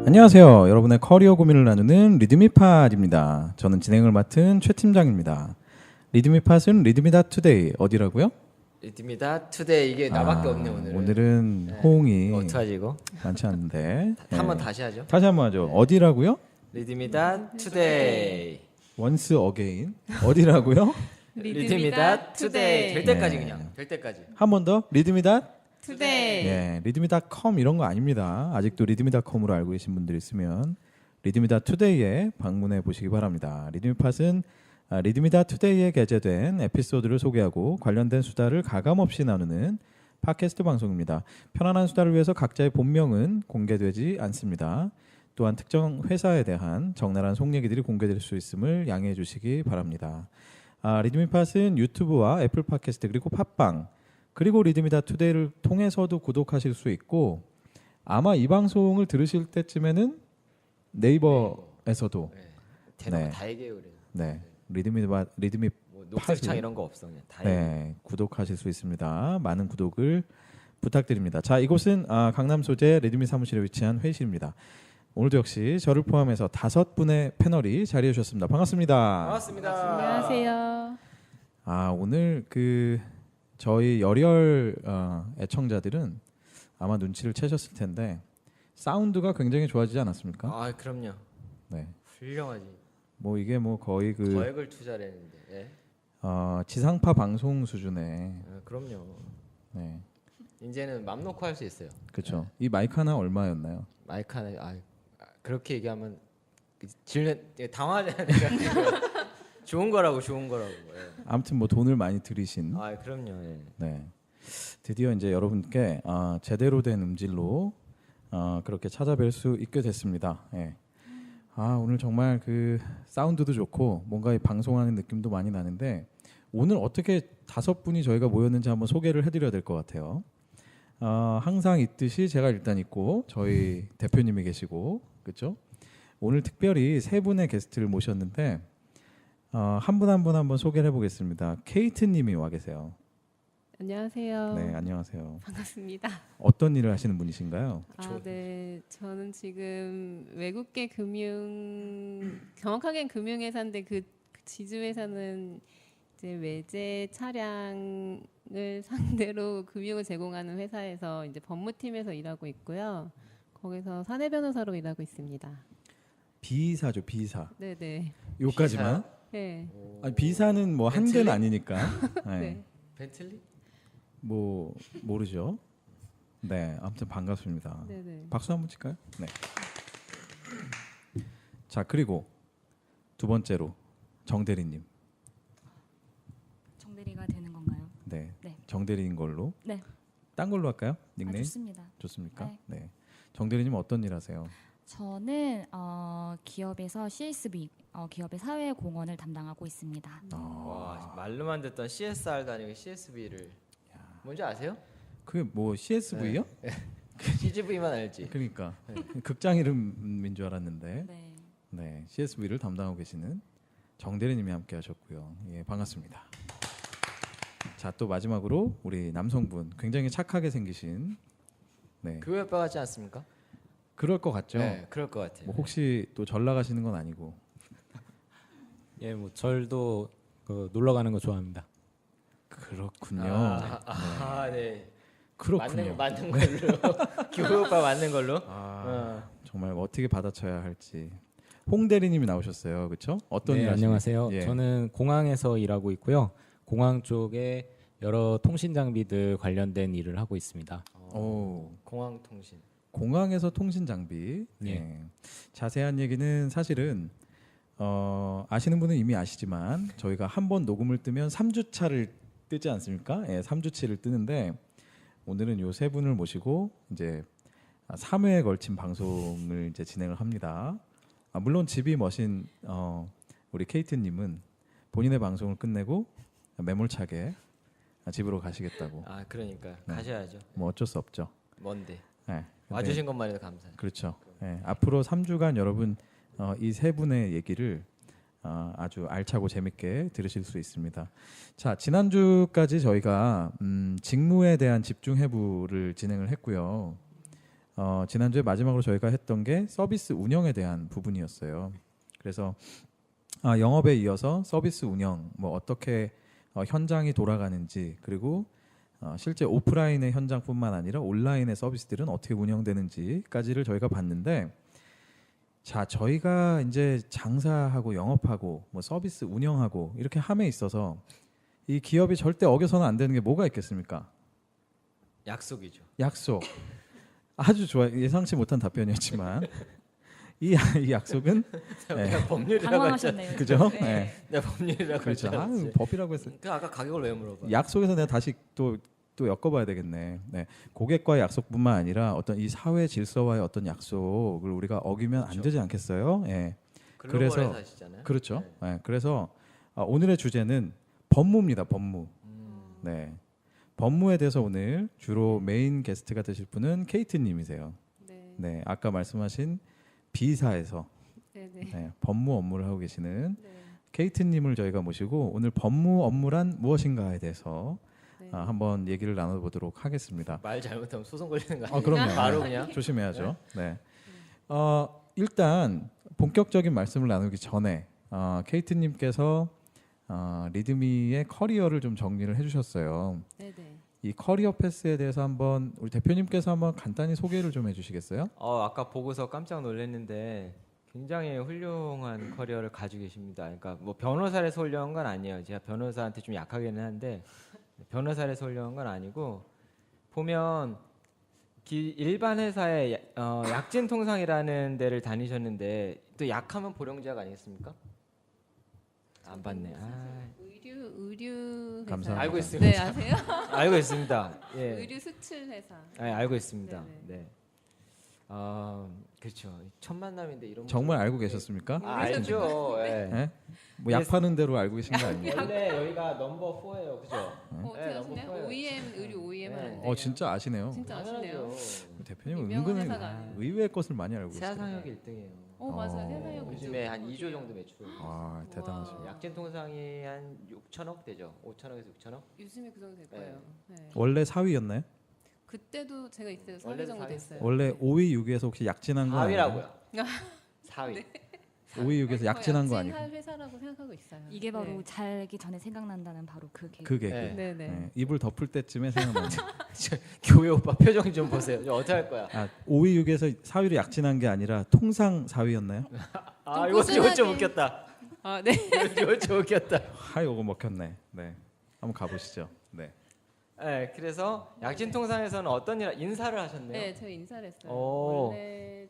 안녕하세요. 여러분의 커리어 고민을 나누는 리드미팟입니다. 저는 진행을 맡은 최 팀장입니다. 리드미팟은 리드미다 투데이 어디라고요? 리드미다 투데이 이게 나밖에 없네 오늘은. 오늘은 네. 호응이 어떡하지 이거? 많지 않은데 한번 다시 하죠. 다시 한번 하죠. 어디라고요? 리드미다 투데이. once again 어디라고요? 리드미다 투데이. 될 때까지 네. 그냥 될 때까지. 한 번 더 리드미다 투데이. 네, 리드미닷컴 이런 거 아닙니다. 아직도 리드미닷컴으로 알고 계신 분들 있으면 리드미다 투데이에 방문해 보시기 바랍니다. 리드미팟은 리드미다 투데이에 게재된 에피소드를 소개하고 관련된 수다를 가감없이 나누는 팟캐스트 방송입니다. 편안한 수다를 위해서 각자의 본명은 공개되지 않습니다. 또한 특정 회사에 대한 적나라한 속 얘기들이 공개될 수 있음을 양해해 주시기 바랍니다. 리드미팟은 유튜브와 애플 팟캐스트 그리고 팟빵 그리고 리드미다 투데이를 통해서도 구독하실 수 있고 아마 이 방송을 들으실 때쯤에는 네이버에서도 대놓고 네. 다 얘기해요 그래. 네, 리드미 뭐 녹색창 이런 거 없어 그냥 다 얘기해. 네, 구독하실 수 있습니다. 많은 구독을 부탁드립니다. 자, 이곳은 강남 소재 리드미 사무실에 위치한 회의실입니다. 오늘도 역시 저를 포함해서 5분의 패널이 자리해 주셨습니다. 반갑습니다. 반갑습니다. 안녕하세요. 오늘 저희 열혈 애청자들은 아마 눈치를 채셨을 텐데 사운드가 굉장히 좋아지지 않았습니까? 아 그럼요. 네. 훌륭하지. 뭐 이게 뭐 거의 거액을 투자를 했는데. 예? 지상파 방송 수준의 그럼요. 네. 이제는 맘 놓고 할 수 있어요. 그렇죠. 이 마이크 하나 얼마였나요? 마이크 하나 그렇게 얘기하면 당황하잖아요. 좋은 거라고. 예. 아무튼 뭐 돈을 많이 들이신 그럼요. 예. 네. 드디어 이제 여러분께 제대로 된 음질로 그렇게 찾아뵐 수 있게 됐습니다. 예. 오늘 정말 사운드도 좋고 뭔가 이 방송하는 느낌도 많이 나는데 오늘 어떻게 5분이 저희가 모였는지 한번 소개를 해드려야 될 것 같아요. 항상 있듯이 제가 일단 있고 저희 대표님이 계시고 그렇죠? 오늘 특별히 3분의 게스트를 모셨는데 한 분 한 분 한번 소개를 해보겠습니다. 케이트님이 와 계세요. 안녕하세요. 네, 안녕하세요. 반갑습니다. 어떤 일을 하시는 분이신가요? 네. 저는 지금 외국계 정확하게는 금융회사인데 그 지주회사는 이제 외제 차량을 상대로 금융을 제공하는 회사에서 이제 법무팀에서 일하고 있고요. 거기서 사내 변호사로 일하고 있습니다. 비사죠, 비사. 네네. 요까지만? 네. 아니, 비사는 뭐 한 개는 아니니까. 네. 네. 벤틀리? 뭐 모르죠. 네, 아무튼 반갑습니다. 네네. 박수 한번 칠까요? 네. 자, 그리고 두 번째로 정대리님. 정대리가 되는 건가요? 네, 네. 정대리인 걸로. 네. 딴 걸로 할까요? 닉네임? 좋습니다. 좋습니까? 네. 네. 정대리님 어떤 일 하세요? 저는 기업에서 CSB, 기업의 사회 공헌을 담당하고 있습니다. 와 말로만 듣던 CSR도 아니고 CSB를 뭔지 아세요? 그게 뭐 CSV요? CGV만 알지. 그러니까 극장 이름인 줄 알았는데 네. 네, CSV를 담당하고 계시는 정대리님이 함께 하셨고요. 예, 반갑습니다. 자, 또 마지막으로 우리 남성분 굉장히 착하게 생기신 네, 교회 오빠 같지 않습니까? 그럴 것 같죠? 네, 그럴 것 같아요. 뭐 혹시 또 절 나가시는 건 아니고 뭐 절도 놀러 가는 거 좋아합니다. 그렇군요. 네. 그렇군요. 맞는 걸로. 교회 오빠 맞는 걸로. 정말 어떻게 받아쳐야 할지. 홍 대리님이 나오셨어요, 그렇죠? 어떤 네, 일 하시는? 안녕하세요. 예. 저는 공항에서 일하고 있고요. 공항 쪽에 여러 통신 장비들 관련된 일을 하고 있습니다. 오, 공항 통신. 공항에서 통신 장비. 예. 예. 자세한 얘기는 사실은 아시는 분은 이미 아시지만 저희가 한 번 녹음을 뜨면 3주차를 뜨지 않습니까? 예, 3주치를 뜨는데 오늘은 요 3분을 모시고 이제 3회에 걸친 방송을 이제 진행을 합니다. 물론 집이 머신 우리 케이트님은 본인의 방송을 끝내고 매몰차게 집으로 가시겠다고. 그러니까 네. 가셔야죠. 뭐 어쩔 수 없죠. 뭔데? 네. 와주신 것만 해도 감사해요. 그렇죠. 예, 앞으로 3주간 여러분 이 3분의 얘기를 아주 알차고 재밌게 들으실 수 있습니다. 자, 지난주까지 저희가 직무에 대한 집중 해부를 진행을 했고요. 지난주에 마지막으로 저희가 했던 게 서비스 운영에 대한 부분이었어요. 그래서 영업에 이어서 서비스 운영, 뭐 어떻게 현장이 돌아가는지, 그리고 실제 오프라인의 현장뿐만 아니라 온라인의 서비스들은 어떻게 운영되는지까지를 저희가 봤는데, 자, 저희가 이제 장사하고 영업하고 뭐 서비스 운영하고 이렇게 함에 있어서 이 기업이 절대 어겨서는 안 되는 게 뭐가 있겠습니까? 약속이죠. 약속. 아주 좋아, 예상치 못한 답변이었지만 이 약속은 그냥 법률이라고 했잖아. 당황하셨네요. 그죠? 네. 네. 내가 법률이라고 그렇죠. 했잖아. 법이라고 했어요. 그 아까 가격을 왜 물어봐? 약속에서 내가 다시 또 엮어봐야 되겠네. 네. 고객과의 약속뿐만 아니라 어떤 이 사회 질서와의 어떤 약속을 우리가 어기면 안 그렇죠. 되지 않겠어요? 예. 글로벌 그래서- 회사시잖아요. 그렇죠. 네. 예. 그래서 오늘의 주제는 법무입니다. 법무. 네. 법무에 대해서 오늘 주로 메인 게스트가 되실 분은 케이트님이세요. 네. 네. 아까 말씀하신 B사에서 네네. 네, 법무 업무를 하고 계시는 네. 케이트님을 저희가 모시고 오늘 법무 업무란 무엇인가에 대해서 네. 한번 얘기를 나눠보도록 하겠습니다. 말 잘못하면 소송 걸리는 거 아니에요? 그럼요. 바로 그냥. 조심해야죠. 네. 일단 본격적인 말씀을 나누기 전에 케이트님께서 리드미의 커리어를 좀 정리를 해주셨어요. 네네. 이 커리어 패스에 대해서 한번 우리 대표님께서 한번 간단히 소개를 좀 해주시겠어요? 아까 보고서 깜짝 놀랐는데 굉장히 훌륭한 커리어를 가지고 계십니다. 그러니까 뭐 변호사라서 훌륭한 건 아니에요. 제가 변호사한테 좀 약하기는 한데 변호사라서 훌륭한 건 아니고 보면 일반 회사에 약진 통상이라는 데를 다니셨는데 또 약하면 보령제약 아니겠습니까? 안 봤네. 의류 회사. 감사합니다. 알고 있습니다. 네 아세요? 알고 있습니다. 예. 의류 수출 회사. 알고 있습니다. 네네. 네. 그렇죠. 첫 만남인데 이런 정말 분이- 알고 계셨습니까? 알죠. 예. 네? 뭐 약 파는 대로 알고 계신 거 아니에요? 원래 여기가 넘버 4예요, 그죠? 어떻게 네, 아시나요? 너무 커요. OEM 의류 OEM 네. 하는데. 진짜 아시네요. 진짜 아시네요. 당연하죠. 대표님은 유명한 은근히 회사가 아니에요. 의외의 것을 많이 알고 계시네요. 세상역이 1등이에요. 맞아요. 어. 세상에 요즘에 한 2조 정도 매출. 아 대단하시네요. 약진 통상이 한 6천억 되죠. 5천억에서 6천억. 요즘에 그 정도 될 거예요. 네. 원래 4위였나요? 그때도 제가 있을 때 4위 원래도 정도 4위 됐어요. 원래 5위, 6위에서 혹시 약진한 거 아니에요? 4위라고요. 4위. 5위, 6위에서 약진한 거 아니고? 약진할 회사라고 생각하고 있어요. 이게 바로 네. 자기 전에 생각난다는 바로 그 계기. 그게 네. 네네. 네, 입을 덮을 때쯤에 생각나는. 교회 오빠 표정 좀 보세요. 저 어떻게 할 거야? 5위, 6위에서 4위로 약진한 게 아니라 통상 4위였나요? 이거 좀 꾸준하게. 웃겼다. 네. 이거 좀 웃겼다. 이거 먹혔네. 네, 한번 가보시죠. 네. 네, 그래서 약진 통상에서는 어떤 인사를 하셨네요. 네, 저희 인사를 했어요. 오. 원래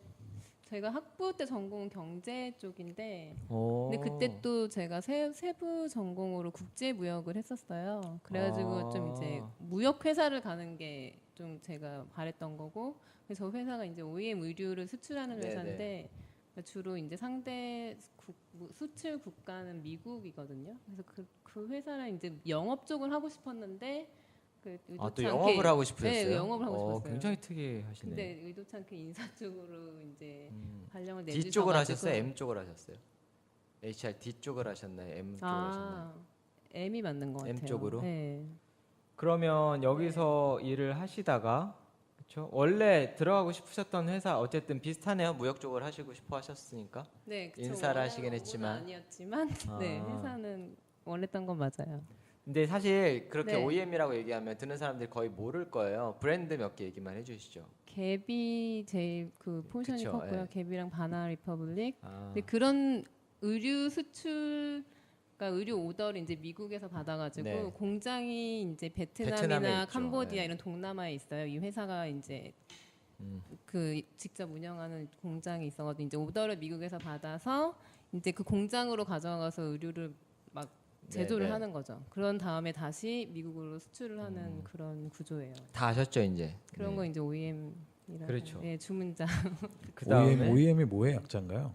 제가 학부 때 전공은 경제 쪽인데 오. 근데 그때 또 제가 세부 전공으로 국제 무역을 했었어요. 그래가지고 좀 이제 무역 회사를 가는 게 좀 제가 바랬던 거고, 그래서 저 회사가 이제 OEM 의류를 수출하는 네네. 회사인데 주로 이제 상대 수출 국가는 미국이거든요. 그래서 그 회사랑 이제 영업 쪽을 하고 싶었는데 또 의도치 영업을 않게- 하고 싶으셨어요? 네, 영업을 하고 싶었어요. 굉장히 특이하시네. 근데 의도치 않게 인사 쪽으로 이제 발령을 내주셔가지고 D 쪽을 하셨어요? M 쪽을 하셨어요? HR D 쪽을 하셨나요? M 쪽을 하셨나요? M이 맞는 것 같아요. M 쪽으로? 네. 그러면 여기서 일을 하시다가 그렇죠? 원래 들어가고 싶으셨던 회사 어쨌든 비슷하네요. 무역 쪽을 하시고 싶어 하셨으니까. 네, 그쵸. 인사를 원하는 하시긴 업무는 했지만. 아니었지만 네, 아. 회사는 원했던 건 맞아요. 근데 사실 그렇게 네. OEM이라고 얘기하면 듣는 사람들이 거의 모를 거예요. 브랜드 몇 개 얘기만 해주시죠. 갭이 제일 그 포지션이 그쵸, 컸고요. 예. 갭이랑 바나 리퍼블릭. 근데 그런 의류 수출 그러니까 의류 오더를 이제 미국에서 받아가지고 네. 공장이 이제 베트남에 베트남이나 있죠. 캄보디아 네. 이런 동남아에 있어요. 이 회사가 이제 그 직접 운영하는 공장이 있어가지고 이제 오더를 미국에서 받아서 이제 그 공장으로 가져가서 의류를 막 제조를 네네. 하는 거죠. 그런 다음에 다시 미국으로 수출을 하는 그런 구조예요. 다 아셨죠 이제. 그런 네. 거 이제 OEM이라고. 그렇죠. 네, 주문자. 그 다음에 OEM이 뭐의 약자인가요?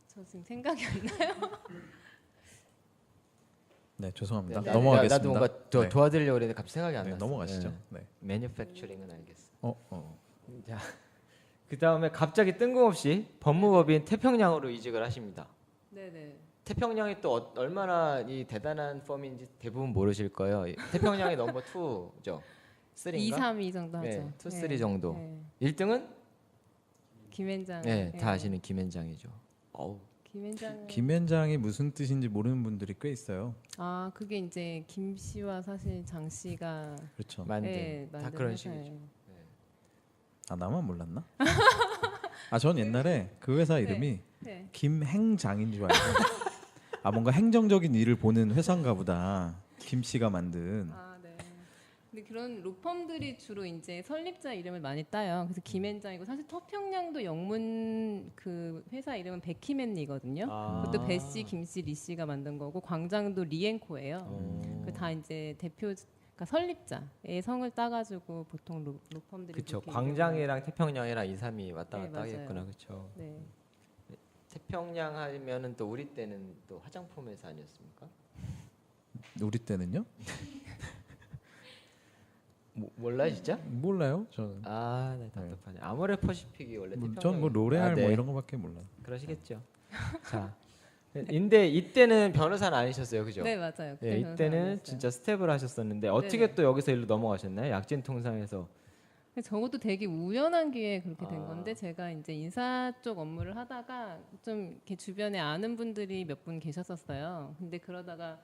저 지금 생각이 안 나요. 네, 죄송합니다. 네, 넘어가겠습니다. 나도 뭔가 네. 도와드리려고 그랬는데 갑자기 생각이 안 네, 났어. 넘어가시죠. 네. 매니팩처링은 알겠어. 자, 그 다음에 갑자기 뜬금없이 법무법인 태평양으로 이직을 하십니다. 네네. 태평양이 또 얼마나 이 대단한 펌인지 대부분 모르실 거예요. 태평양이 넘버 2죠. 3인가? 2, 3위 정도 하죠. 네, 2, 3 정도. 네. 1등은 김앤장. 네, 다 아시는 김앤장이죠. 어우. 김앤장. 김현장이 무슨 뜻인지 모르는 분들이 꽤 있어요. 아 그게 이제 김 씨와 사실 장 씨가 그렇죠. 만든 네, 다 만든 그런 회사예요. 식이죠. 아 나만 몰랐나? 아 전 옛날에 그 회사 이름이 네. 김행장인 줄 알고 아 뭔가 행정적인 일을 보는 회사인가 보다. 김 씨가 만든. 아 네. 근데 그런 로펌들이 주로 이제 설립자 이름을 많이 따요. 그래서 김앤장이고 사실 터평양도 영문 그 회사 이름은 백희맨리거든요. 아. 그것도 배 씨, 김 씨, 리 씨가 만든 거고 광장도 리앤코예요. 어. 그 다 이제 대표 그러니까 설립자의 성을 따가지고 보통 로펌들이 그렇죠. 그렇게 광장이랑 태평양이랑 2, 3이 왔다 네, 갔다 맞아요. 하겠구나. 그렇죠. 이름을- 네. 태평양 하면은 또 우리 때는 또 화장품 회사 아니었습니까? 우리 때는요? 몰라 진짜? 몰라요. 저는. 아, 네, 답답하네. 아모레퍼시픽이 원래 태평양. 전뭐 로레알 아, 네. 뭐 이런 거밖에 몰라요. 그러시겠죠. 자, 근데 이때는 변호사는 아니셨어요, 그죠? 네 맞아요. 그때 네, 변호사 이때는 아니었어요. 진짜 스텝을 하셨었는데 어떻게 네네. 또 여기서 일로 넘어가셨나요? 약진 통상에서. 근데 저것도 되게 우연한 기회에 그렇게 된 아. 건데 제가 이제 인사 쪽 업무를 하다가 좀 이렇게 주변에 아는 분들이 몇 분 계셨었어요. 근데 그러다가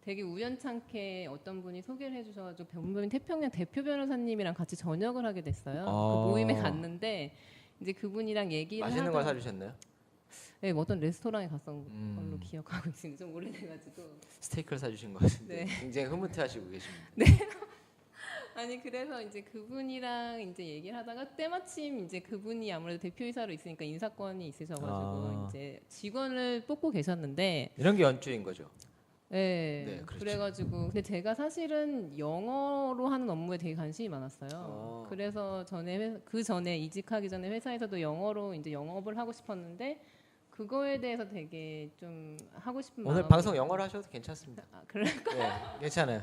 되게 우연찮게 어떤 분이 소개를 해주셔가지고 변호인 태평양 대표 변호사님이랑 같이 저녁을 하게 됐어요. 아. 그 모임에 갔는데 이제 그분이랑 얘기를 맛있는 걸 하다가- 사주셨나요? 네, 뭐 어떤 레스토랑에 갔던 음. 걸로 기억하고 있습니다. 좀 오래돼가지고. 스테이크를 사주신 것 같은데 네. 굉장히 흐뭇해하시고 계십니다. 아니 그래서 이제 그분이랑 이제 얘기를 하다가 때마침 이제 그분이 아무래도 대표이사로 있으니까 인사권이 있으셔가지고 아. 이제 직원을 뽑고 계셨는데, 이런 게 연주인 거죠. 네, 네, 그렇죠. 그래가지고 근데 제가 사실은 영어로 하는 업무에 되게 관심이 많았어요. 아. 그래서 그 전에 이직하기 전에 회사에서도 영어로 이제 영업을 하고 싶었는데 그거에 대해서 되게 좀 하고 싶은 오늘 마음이- 방송 영어로 하셔도 괜찮습니다. 아, 그래? 네, 괜찮아요.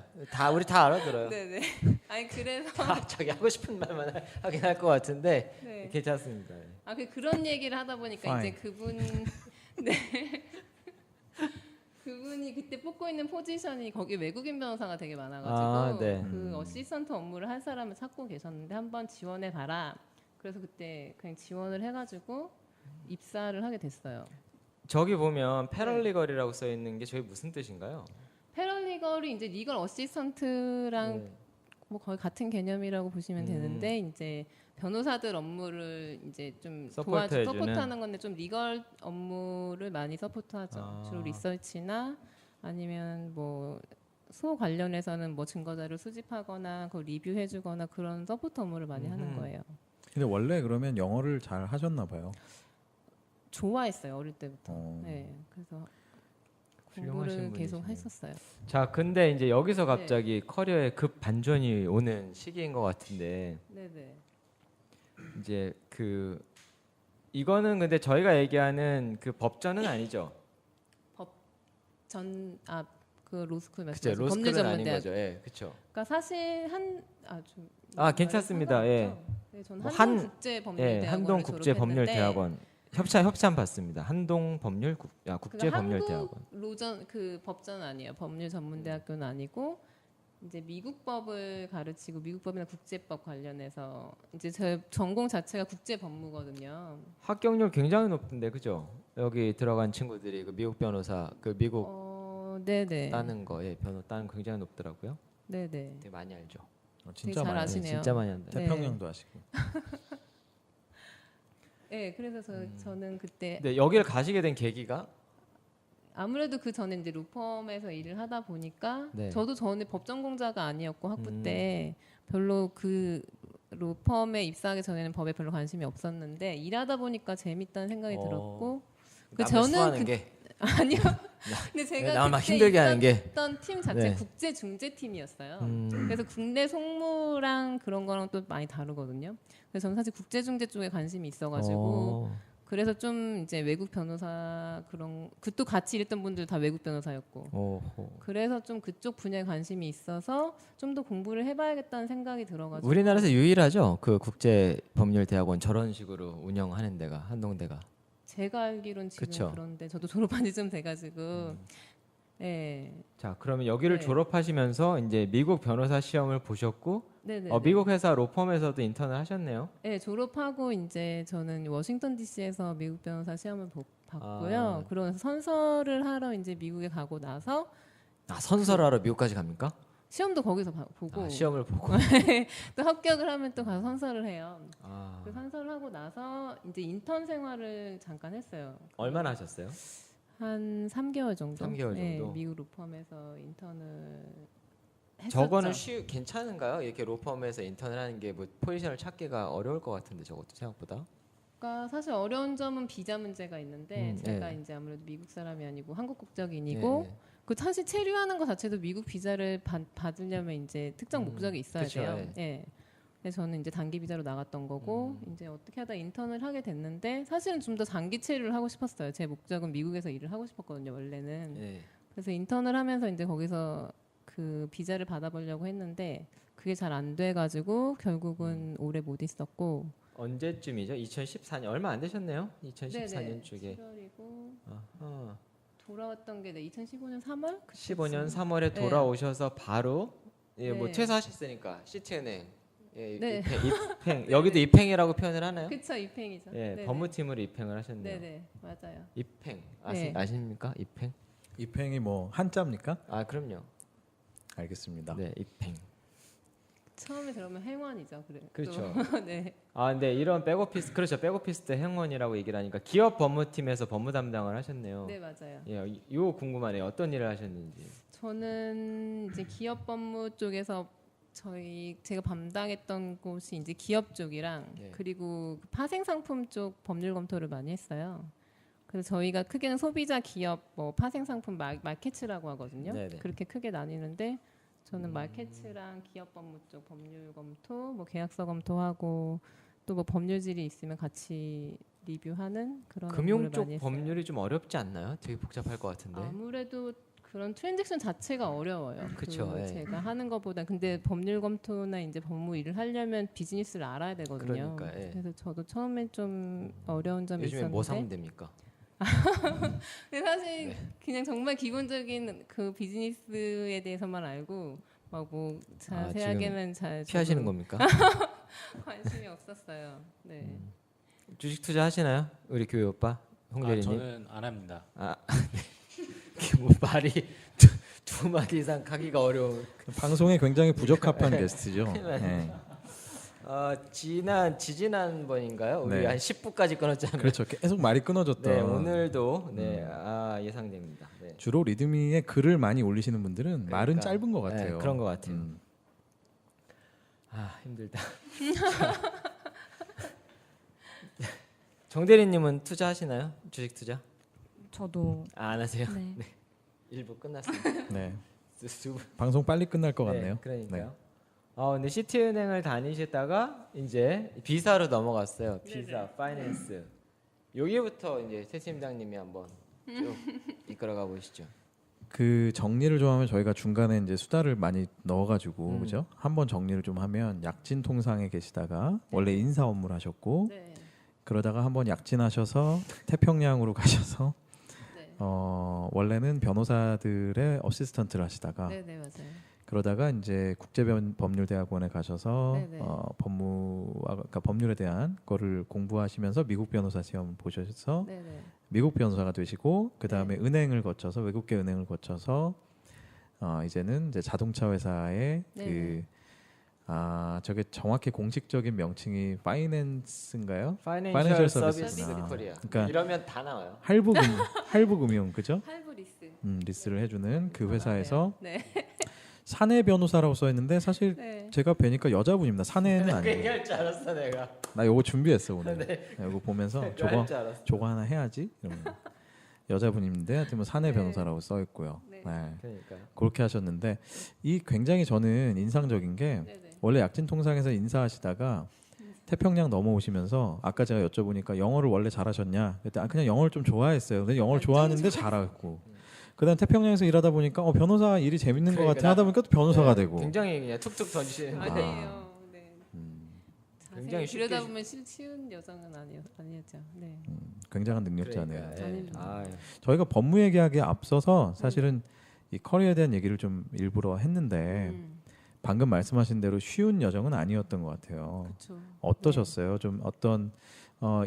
우리 다 알아들어요. 네네. 아니 그래서 다 자기 하고 싶은 말만 하긴 할 것 같은데 네. 괜찮습니다. 아, 그런 얘기를 하다 보니까 Fine. 이제 그분 네. 그분이 그때 뽑고 있는 포지션이 거기 외국인 변호사가 되게 많아가지고 아, 네. 그 어시스턴트 업무를 할 사람을 찾고 계셨는데 한번 지원해 봐라. 그래서 그때 그냥 지원을 해가지고 입사를 하게 됐어요. 저기 보면 패럴리걸이라고 써 있는 게 저게 무슨 뜻인가요? 패럴리걸이 이제 리걸 어시스턴트랑 네. 뭐 거의 같은 개념이라고 보시면 되는데 이제 변호사들 업무를 이제 좀 서포트해주는. 서포트하는 건데 좀 리걸 업무를 많이 서포트하죠. 아. 주로 리서치나 아니면 뭐 수호 관련해서는 뭐 증거 자료 수집하거나 그 리뷰해주거나 그런 서포트 업무를 많이 하는 음흠. 거예요. 근데 원래 그러면 영어를 잘 하셨나 봐요. 좋아했어요 어릴 때부터. 어. 네, 그래서 훌륭하신 공부를 계속 분이시네요. 했었어요. 자, 근데 이제 여기서 갑자기 커리어의 급 반전이 오는 시기인 것 같은데 네네. 이제 이거는 근데 저희가 얘기하는 그 법전은 아니죠. 그 로스쿨 그죠? 말씀하신 법률 로스쿨은 아닌 전문대학. 거죠. 예, 그렇죠. 그러니까 사실 괜찮습니다. 예. 네, 저는 뭐 한동 국제 법률대학원을 예, 한동 국제 법률 대학원 협찬 받습니다. 한동 국제 법률 대학원. 한국 로전 그 법전 아니에요. 법률 전문대학교는 아니고 이제 미국 법을 가르치고 미국 법이나 국제법 관련해서 이제 제 전공 자체가 국제 법무거든요. 합격률 굉장히 높던데, 그죠? 여기 들어간 친구들이 그 미국 변호사 미국 네네. 따는 거에 변호 따는 거 굉장히 높더라고요. 네네. 되게 많이 알죠. 진짜 잘 많아요. 아시네요. 진짜 많이 한다. 네. 태평양도 하시고. 네, 그래서 저는 그때 근데 여기를 가시게 된 계기가 아무래도 그 전에 이제 로펌에서 일을 하다 보니까 네. 저도 전에 법전 공자가 아니었고 학부 음. 때 별로 그 로펌에 입사하기 전에는 법에 별로 관심이 없었는데 일하다 보니까 재밌다는 생각이 들었고 그 남을 수하는 저는 게 아니요. 근데 제가 남을 막 그때 힘들게 하는 게 있었던 팀 자체 네. 국제 중재 팀이었어요. 음. 그래서 국내 송무랑 그런 거랑 또 많이 다르거든요. 그래서 저는 사실 국제 중재 쪽에 관심이 있어가지고 그래서 좀 이제 외국 변호사 그또 같이 일했던 분들 다 외국 변호사였고 그래서 좀 그쪽 분야에 관심이 있어서 좀 더 공부를 해봐야겠다는 생각이 들어가지고 우리나라에서 유일하죠. 그 국제 법률 대학원 저런 식으로 운영하는 데가 한동대가. 제가 알기로는 지금 그쵸. 그런데 저도 졸업한 지 좀 돼가지고 네. 자, 그러면 여기를 네. 졸업하시면서 이제 미국 변호사 시험을 보셨고 네네. 미국 회사 로펌에서도 인턴을 하셨네요. 네, 졸업하고 이제 저는 워싱턴 D.C.에서 미국 변호사 시험을 봤고요. 아. 그러면서 선서를 하러 이제 미국에 가고 나서 선설하러 미국까지 갑니까? 시험도 거기서 보고 시험을 보고. 또 합격을 하면 또 가서 선서를 해요. 아, 그 선서를 하고 나서 이제 인턴 생활을 잠깐 했어요. 얼마나 하셨어요? 한 3개월 정도. 3개월 네, 정도? 미국 로펌에서 인턴을 했었죠. 저거는 괜찮은가요? 이렇게 로펌에서 인턴을 하는 게 뭐 포지션을 찾기가 어려울 것 같은데 저것도 생각보다. 그러니까 사실 어려운 점은 비자 문제가 있는데 제가 네. 이제 아무래도 미국 사람이 아니고 한국 국적인이고 네. 그 사실 체류하는 것 자체도 미국 비자를 받으려면 이제 특정 목적이 있어야 그쵸, 돼요. 예. 예. 그래서 저는 이제 단기 비자로 나갔던 거고 이제 어떻게 하다 인턴을 하게 됐는데 사실은 좀 더 장기 체류를 하고 싶었어요. 제 목적은 미국에서 일을 하고 싶었거든요, 원래는. 네. 그래서 인턴을 하면서 이제 거기서 그 비자를 받아보려고 했는데 그게 잘 안 돼가지고 결국은 오래 못 있었고. 언제쯤이죠? 2014년 얼마 안 되셨네요. 2014년 쪽에. 7월이고 아하. 돌아왔던 게 2015년 3월? 15년 3월에 네. 돌아오셔서 바로 뭐 네. 퇴사하셨으니까 시티은행 네. 입행 여기도 입행이라고 표현을 하나요? 그쵸, 입행이죠. 예, 네네. 법무팀으로 입행을 하셨네요. 네네, 맞아요. 입행 네. 아십니까? 입행? 입행이 뭐 한자입니까? 아 그럼요. 알겠습니다. 네, 입행. 처음에 들으면 행원이죠. 그래. 그렇죠. 네. 근데 이런 백오피스 그렇죠. 백오피스 때 행원이라고 얘기를 하니까 기업 법무팀에서 법무 담당을 하셨네요. 네, 맞아요. 예, 이거 궁금하네요. 어떤 일을 하셨는지. 저는 이제 기업 법무 쪽에서 제가 담당했던 곳이 이제 기업 쪽이랑 네. 그리고 파생 상품 쪽 법률 검토를 많이 했어요. 그래서 저희가 크게는 소비자, 기업, 뭐 파생 상품 마케츠라고 하거든요. 네네. 그렇게 크게 나뉘는데 저는 마케츠랑 기업 법무 쪽 법률 검토, 뭐 계약서 검토하고 또 뭐 법률질이 있으면 같이 리뷰하는 그런 금융 업무를 쪽 많이 했어요. 법률이 좀 어렵지 않나요? 되게 복잡할 것 같은데. 아무래도 그런 트랜잭션 자체가 어려워요. 그쵸, 예. 제가 하는 것보다 근데 법률 검토나 이제 법무 일을 하려면 비즈니스를 알아야 되거든요. 그러니까, 예. 그래서 저도 처음에 좀 어려운 점이 요즘에 있었는데. 뭐 사면 됩니까? 근데 사실 네. 그냥 정말 기본적인 그 비즈니스에 대해서만 알고 막 뭐 자세하게는 잘 피하시는 저도 겁니까? 관심이 없었어요. 네. 주식 투자 하시나요? 우리 교회 오빠 홍재리님. 저는 안 합니다. 뭐 말이 두 마디 이상 가기가 어려운. 방송에 굉장히 부적합한 게스트죠. 네. 지지난 번인가요? 우리 네. 한 10부까지 끊었잖아요. 그렇죠. 계속 말이 끊어졌던. 네, 오늘도 예상됩니다. 네. 주로 리드미에 글을 많이 올리시는 분들은 그러니까. 말은 짧은 것 같아요. 네, 그런 것 같아요. 힘들다. 정대리님은 투자하시나요? 주식 투자? 저도 안 하세요? 네. 일부 끝났습니다. 네. 두 분. 방송 빨리 끝날 것 같네요. 네, 그러니까요. 근데 시티은행을 다니시다가 이제 비사로 넘어갔어요. 비사, 파이낸스. 여기부터 이제 새 팀장님이 한번 쭉 이끌어가 보시죠. 그 정리를 좀 하면 저희가 중간에 이제 수다를 많이 넣어가지고 그죠? 한번 정리를 좀 하면 약진 통상에 계시다가 원래 인사 업무를 하셨고 네. 그러다가 한번 약진하셔서 태평양으로 가셔서 네. 원래는 변호사들의 어시스턴트를 하시다가 네, 네, 맞아요. 그러다가 이제 국제법률대학원에 가셔서 네네. 그러니까 법률에 대한 거를 공부하시면서 미국 변호사 시험 보셔서 네, 네. 미국 변호사가 되시고 그 다음에 은행을 거쳐서 외국계 은행을 거쳐서 이제는 이제 자동차 회사의 네네. 저게 정확히 공식적인 명칭이 파이낸스인가요? 파이낸셜 서비스. 서비스 코리아. 그러니까 이러면 다 나와요. 할부금융 그죠? 할브리스. 리스를 해주는 그 회사에서 네. 사내 변호사라고 써 있는데 사실 네. 제가 뵈니까 여자분입니다. 사내는 그 아니에요. 얘기할 줄 알았어 내가. 나 요거 준비했어 오늘. 네, 요거 보면서 할 줄 알았어. 저거 하나 해야지. 이러면. 여자분인데 하여튼 뭐 사내 네. 변호사라고 써 있고요. 네. 네. 그러니까요. 그렇게 하셨는데 이 굉장히 저는 인상적인 게 네, 네. 원래 약진 통상에서 인사하시다가 태평양 넘어오시면서 아까 제가 여쭤보니까 영어를 원래 잘하셨냐? 그때 그냥 영어를 좀 좋아했어요. 근데 영어를 좋아하는데 잘하고. 그다음 태평양에서 일하다 보니까 변호사 일이 재밌는 것 그러니까 같아 하다 보니까 또 변호사가 되고. 굉장히 그냥 툭툭 던지시는데. 아니에요. 네. 굉장히 자세히 쉽게 들여다보면 쉬운 여성은 아니었죠. 네. 굉장한 능력자네요. 그러니까, 예. 아닙니다. 저희가 법무 얘기하기에 앞서서 사실은 이 커리어에 대한 얘기를 좀 일부러 했는데 방금 말씀하신 대로 쉬운 여정은 아니었던 것 같아요. 그렇죠. 어떠셨어요? 좀 어떤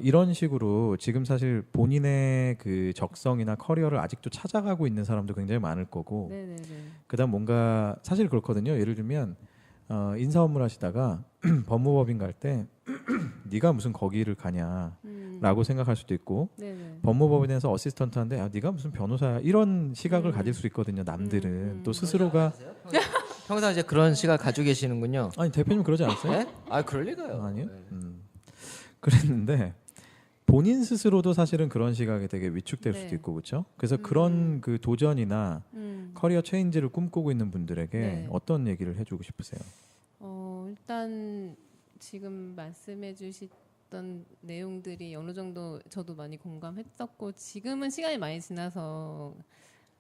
이런 식으로 지금 사실 본인의 그 적성이나 커리어를 아직도 찾아가고 있는 사람도 굉장히 많을 거고, 네네네. 그다음 뭔가 사실 그렇거든요. 예를 들면 인사 업무를 하시다가 법무법인 갈 때 네가 무슨 거기를 가냐라고 생각할 수도 있고, 네네. 법무법인에서 어시스턴트 한데 네가 무슨 변호사야 이런 시각을 음. 가질 수 있거든요. 남들은 음. 또 스스로가 평상시에 그런 시각 가지고 계시는군요. 아니 대표님 그러지 않았어요? 네? 아 그럴 리가요. 아니요. 네. 그랬는데 본인 스스로도 사실은 그런 시각에 되게 위축될 네. 수도 있고 그렇죠. 그래서 그런 그 도전이나 음. 커리어 체인지를 꿈꾸고 있는 분들에게 네. 어떤 얘기를 해주고 싶으세요? 일단 지금 말씀해 주셨던 내용들이 어느 정도 저도 많이 공감했었고 지금은 시간이 많이 지나서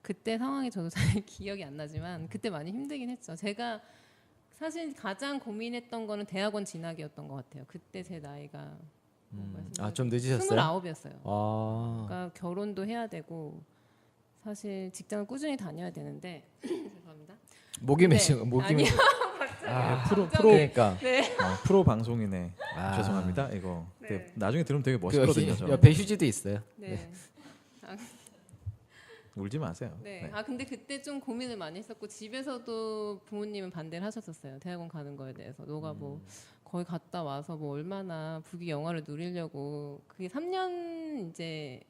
그때 상황이 저도 잘 기억이 안 나지만 그때 많이 힘들긴 했죠. 제가 사실 가장 고민했던 거는 대학원 진학이었던 것 같아요. 그때 제 나이가 아좀 늦으셨어요? 29이었어요. 아 그러니까 결혼도 해야 되고 사실 직장을 꾸준히 다녀야 되는데 죄송합니다. 목이 네. 메시 목이 아니요. 메시. 프로 그러니까 프로 방송이네. 아. 죄송합니다. 이거 네. 되게 나중에 들으면 되게 그 멋있거든요. 여기 저는. 옆에 휴지도 있어요. 네. 울지 마세요. 네. 네. 아 근데 그때 좀 고민을 많이 했었고 집에서도 부모님은 반대를 하셨었어요. 대학원 가는 거에 대해서. 너가 뭐 거기 갔다 와서 뭐 얼마나 부귀 영화를 누리려고 그게 3년 이제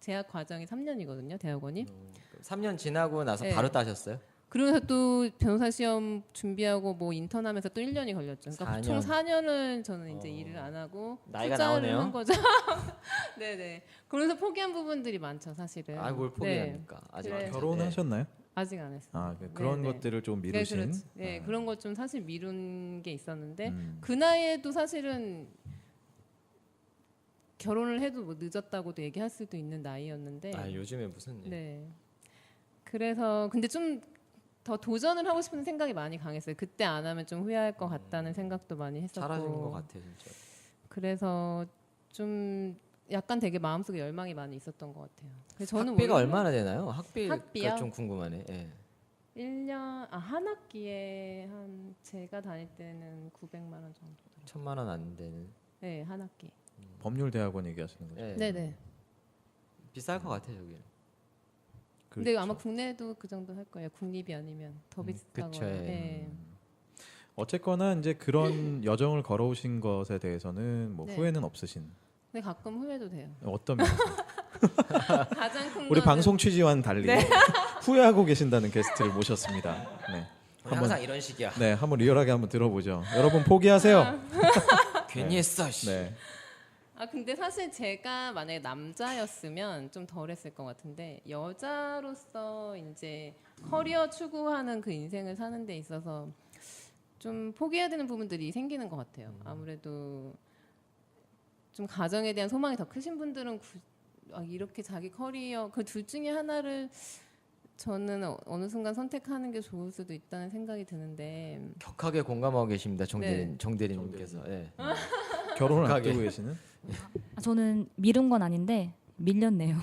재학 과정이 3년이거든요. 대학원이. 3년 지나고 나서 네. 바로 따셨어요? 그러면서 또 변호사 시험 준비하고 뭐 인턴하면서 또 1년이 걸렸죠. 그러니까 4년. 총 4년을 저는 이제 일을 안 하고 나이가 투자를 나오네요. 한 거죠. 네네. 그러면서 포기한 부분들이 많죠, 사실은. 아뭘 네. 포기합니까? 아직 그래. 결혼하셨나요? 아직 안 했어요. 아 그런 네네. 것들을 좀 네, 미루신. 그렇지. 네, 그런 걸 좀 사실 미룬 게 있었는데 음. 그 나이에도 사실은 결혼을 해도 뭐 늦었다고도 얘기할 수도 있는 나이였는데. 아 요즘에 무슨 네. 그래서 근데 좀 더 도전을 하고 싶은 생각이 많이 강했어요. 그때 안 하면 좀 후회할 것 같다는 생각도 많이 했었고. 잘하신 것 같아요 진짜. 그래서 좀 약간 되게 마음속에 열망이 많이 있었던 것 같아요. 그래서 저는 학비가 원래 얼마나 되나요? 학비가 학비요? 좀 궁금하네. 예. 1년 한 학기에 한 제가 다닐 때는 900만 원 정도. 1,000만 원 안 되는. 네, 한 학기. 법률 대학원 얘기하시는 거죠? 예. 네, 네. 비쌀 것 같아요 저기는. 근데 그렇죠. 아마 국내도 그 정도 할 거예요. 국립이 아니면 더 비싸거나. 그쵸, 예. 네. 어쨌거나 이제 그런 여정을 걸어오신 것에 대해서는 뭐 네. 후회는 없으신. 근데 가끔 후회도 돼요. 어떤 면에서? 가장 큰 우리 거는 방송 취지와는 달리 후회하고 계신다는 게스트를 모셨습니다. 네. 항상 이런 식이야. 네, 한번 리얼하게 한번 들어보죠. 여러분 포기하세요. 괜히 했어. 씨. 네. 근데 사실 제가 만약에 남자였으면 좀 덜했을 것 같은데 여자로서 이제 커리어 추구하는 그 인생을 사는 데 있어서 좀 포기해야 되는 부분들이 생기는 것 같아요. 아무래도 좀 가정에 대한 소망이 더 크신 분들은 이렇게 자기 커리어 그 둘 중에 하나를 저는 어느 순간 선택하는 게 좋을 수도 있다는 생각이 드는데 격하게 공감하고 계십니다 네. 정대리님께서. 예. 결혼을 격하게. 앞두고 계시는? 저는 미룬 건 아닌데 밀렸네요.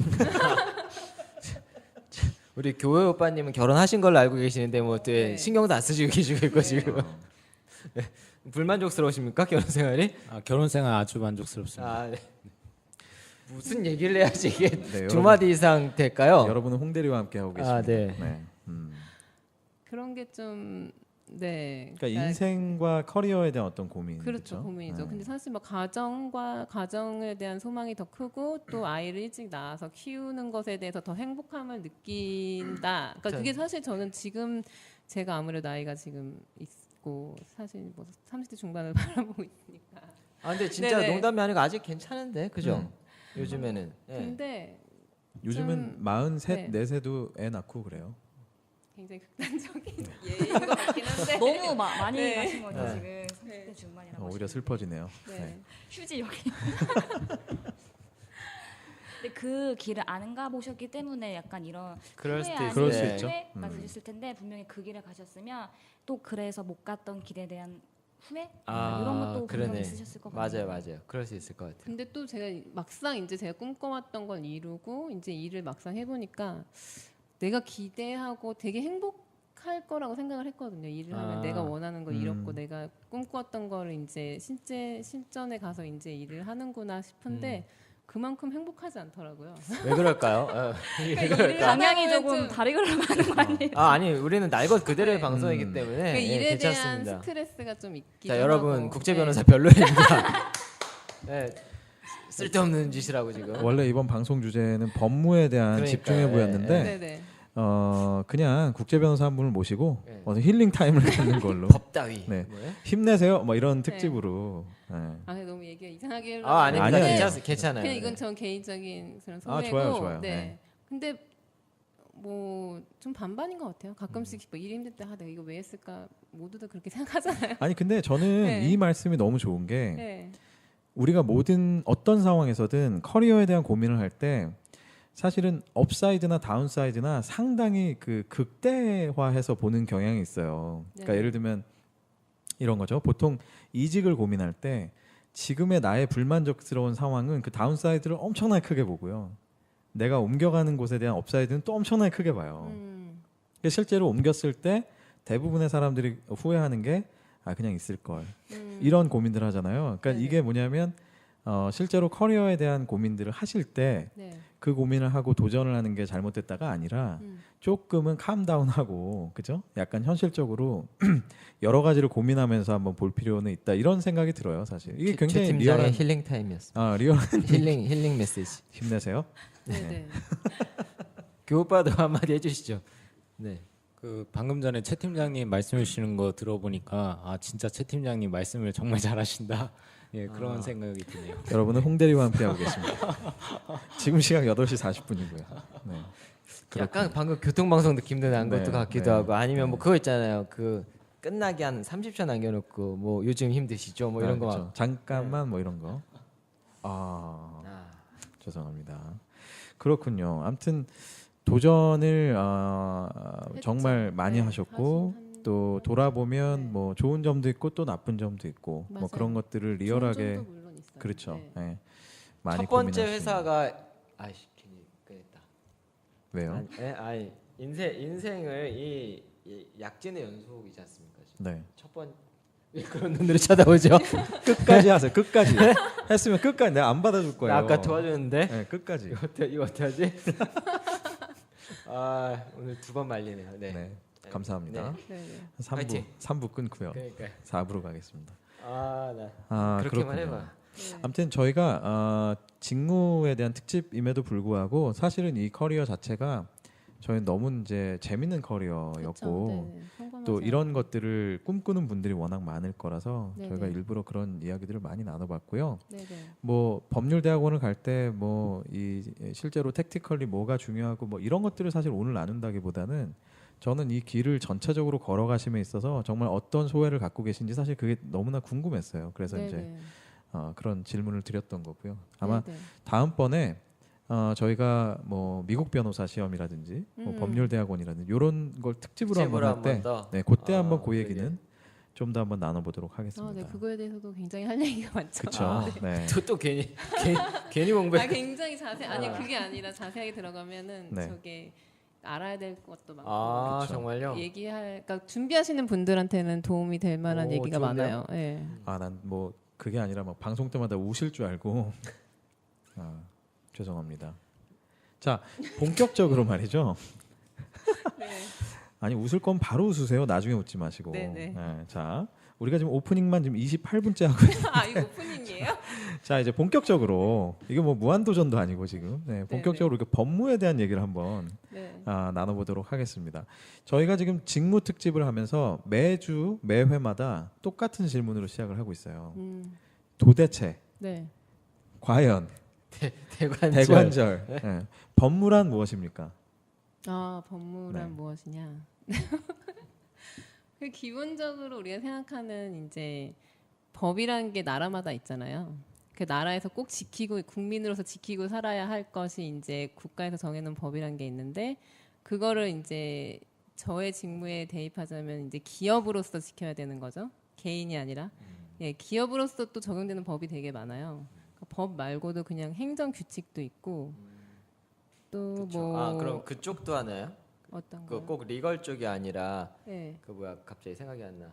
우리 교회 오빠님은 결혼하신 걸로 알고 계시는데 뭐 또 네. 신경도 안 쓰시고 계시고 있고 지금. 네. 불만족스러우십니까 결혼 생활이? 결혼 생활 아주 만족스럽습니다. 아 네. 무슨 얘기를 해야지 이게 네, 두 마디 이상 될까요? 여러분은 홍대리와 함께 하고 계십니다. 아, 네. 그런 게 좀 네. 그러니까 인생과 커리어에 대한 어떤 고민. 그렇죠, 고민이죠. 네. 근데 사실 뭐 가정에 대한 소망이 더 크고 또 아이를 일찍 낳아서 키우는 것에 대해서 더 행복함을 느낀다. 그러니까 그게 사실 저는 지금 제가 아무래도 나이가 지금 있고 사실 뭐 30대 중반을 바라보고 있으니까. 아 근데 진짜 네네. 농담이 아니고 아직 괜찮은데 그죠? 요즘에는. 예. 근데 요즘은 좀- 43, 네. 4세도 애 낳고 그래요. 굉장히 극단적인 예인 것 같긴 한데. 너무 많이 네. 가신 거죠 네. 지금 30대 중반이라고. 오히려 하시는데. 슬퍼지네요. 네. 네. 휴지 여기. 근데 그 길을 안 가보셨기 때문에 약간 이런 그럴 후회 수도 아닌 있어요. 그럴 수 있죠. 후회가 드셨을 텐데 분명히 그 길을 가셨으면 또 그래서 못 갔던 길에 대한 후회 이런 것도 분명히 그러네. 있으셨을 것 같아요. 맞아요. 그럴 수 있을 것 같아요. 근데 또 제가 막상 이제 제가 꿈꿔왔던 걸 이루고 이제 일을 막상 해보니까 내가 기대하고 되게 만족할 거라고 생각을 했거든요. 일을 하면 아. 내가 원하는 걸 음. 이뤘고 내가 꿈꾸었던 거를 이제 실전에 가서 이제 일을 하는구나 싶은데 그만큼 행복하지 않더라고요. 왜 그럴까요? 그러니까 일을 방향이 하다가 조금 좀 다르게 흘러가는 거 아니에요? 아니 우리는 날 것 그대로의 네. 방송이기 때문에 그 예, 일에 대한 괜찮습니다. 스트레스가 좀 있기도 자 여러분 하고. 국제 네. 변호사 별로입니다. 네, 쓸데없는 짓이라고 지금. 원래 이번 방송 주제는 법무에 대한 그러니까요. 집중해 보였는데 네네. 그냥 국제 변호사 한 분을 모시고 네. 힐링 타임을 갖는 걸로 법 따위. 네. 뭐예요? 힘내세요. 뭐 이런 특집으로. 네. 아 너무 얘기가 이상하게 아 아닙니다. 아니에요. 괜찮아요. 그냥 이건 네. 전 개인적인 그런 아, 소회고. 좋아요. 네. 네. 근데 뭐 좀 반반인 것 같아요. 가끔씩 뭐 일 힘들 때 내가 이거 왜 했을까 모두들 그렇게 생각하잖아요. 아니 근데 저는 네. 이 말씀이 너무 좋은 게 네. 우리가 모든 어떤 상황에서든 커리어에 대한 고민을 할 때 사실은 업사이드나 다운사이드나 상당히 그 극대화해서 보는 경향이 있어요. 그러니까 네. 예를 들면 이런 거죠. 보통 이직을 고민할 때 지금의 나의 불만족스러운 상황은 그 다운사이드를 엄청나게 크게 보고요. 내가 옮겨가는 곳에 대한 업사이드는 또 엄청나게 크게 봐요. 그러니까 실제로 옮겼을 때 대부분의 사람들이 후회하는 게 그냥 있을 걸 이런 고민들 하잖아요. 그러니까 네네. 이게 뭐냐면 실제로 커리어에 대한 고민들을 하실 때 그 네. 고민을 하고 도전을 하는 게 잘못됐다가 아니라 조금은 캄다운하고 그죠? 약간 현실적으로 여러 가지를 고민하면서 한번 볼 필요는 있다 이런 생각이 들어요. 사실 이게 최 굉장히 팀장의 리얼한 힐링 타임이었습니다. 리얼한 힐링 메시지. 힘내세요. 네네. 교오빠도 한마디 해주시죠. 네. 그 방금 전에 최 팀장님 말씀해 주시는 거 들어보니까 아 진짜 최 팀장님 말씀을 정말 잘하신다. 예 그런 생각이 드네요. 여러분은 홍대리와 함께하고 계십니다. 지금 시각 8시 40분이고요. 네. 약간 방금 교통방송 느낌도 난 네, 것도 같기도 네, 하고 아니면 네. 뭐 그거 있잖아요. 그 끝나기 한 30초 남겨놓고 뭐 요즘 힘드시죠? 뭐 이런 거 그렇죠. 막. 잠깐만 뭐 이런 거. 죄송합니다. 그렇군요. 아무튼 도전을 정말 많이 네, 하셨고 하신 또 돌아보면 네. 뭐 좋은 점도 있고 또 나쁜 점도 있고 뭐 맞아요. 그런 것들을 좋은 리얼하게 점도 물론 있어요. 그렇죠. 네. 네. 많이 첫 번째 고민하시는. 회사가 아이씨 괜히 그랬다. 왜요? 아니 인생을 이 약진의 연속이지 않습니까? 지금? 네. 첫 번. 왜 그런 눈으로 쳐다보죠? 끝까지 하세요. 끝까지. 했으면 끝까지 내가 안 받아줄 거예요. 나 아까 도와줬는데 네, 끝까지. 이거 어떻게 하지? 아 오늘 2번 말리네요. 네. 네. 감사합니다. 네. 네. 네. 3부 파이팅. 3부 끊고요. 그러니까 4부로 가겠습니다. 나 그렇게만 그렇군요. 해봐. 네. 아무튼 저희가 직무에 대한 특집임에도 불구하고 사실은 이 커리어 자체가 저희는 너무 이제 재밌는 커리어였고 그쵸? 네. 평범하지 또 이런 않아요. 것들을 꿈꾸는 분들이 워낙 많을 거라서 네네. 저희가 일부러 그런 이야기들을 많이 나눠봤고요. 네네. 뭐 법률대학원을 갈 때 뭐 이 실제로 택티컬리 뭐가 중요하고 뭐 이런 것들을 사실 오늘 나눈다기보다는 저는 이 길을 전체적으로 걸어가심에 있어서 정말 어떤 소회를 갖고 계신지 사실 그게 너무나 궁금했어요. 그래서 이제 네네. 그런 질문을 드렸던 거고요. 아마 네네. 다음번에 저희가 뭐 미국 변호사 시험이라든지 뭐 법률대학원이라든지 이런 걸 특집으로 한번 할 때, 네, 그때 한번 그 얘기는 좀 더 한번 나눠보도록 하겠습니다. 네, 그거에 대해서도 굉장히 할 얘기가 많죠. 그렇죠. 네. 또 괜히 공부해. 굉장히 아니 그게 아니라 자세하게 들어가면은 네. 저게 알아야 될 것도 많고 그쵸. 정말요? 그러니까 준비하시는 분들한테는 도움이 될 만한 오, 얘기가 좋은데요? 많아요. 예. 난 뭐 그게 아니라 막 방송 때마다 우실 줄 알고 죄송합니다. 자 본격적으로 말이죠. 네. 아니 웃을 건 바로 웃으세요. 나중에 웃지 마시고. 네네. 자 우리가 지금 오프닝만 지금 28분째 하고 있는데 이거 오프닝이에요? 자 이제 본격적으로 이게 뭐 무한도전도 아니고 지금 본격적으로 이렇게 법무에 대한 얘기를 한번 네. 나눠보도록 하겠습니다. 저희가 지금 직무 특집을 하면서 매주 매 회마다 똑같은 질문으로 시작을 하고 있어요. 도대체 네. 과연 대관절 법무란 무엇입니까? 법무란 네. 무엇이냐? 그 기본적으로 우리가 생각하는 이제 법이라는 게 나라마다 있잖아요. 그 나라에서 꼭 지키고 국민으로서 지키고 살아야 할 것이 이제 국가에서 정해놓은 법이라는 게 있는데 그거를 이제 저의 직무에 대입하자면 이제 기업으로서 지켜야 되는 거죠. 개인이 아니라 예, 기업으로서 또 적용되는 법이 되게 많아요. 그러니까 법 말고도 그냥 행정 규칙도 있고 또 뭐 그럼 그쪽도 하나요? 어떤 그 거? 꼭 리걸 쪽이 아니라 네. 그 뭐야 갑자기 생각이 안 나.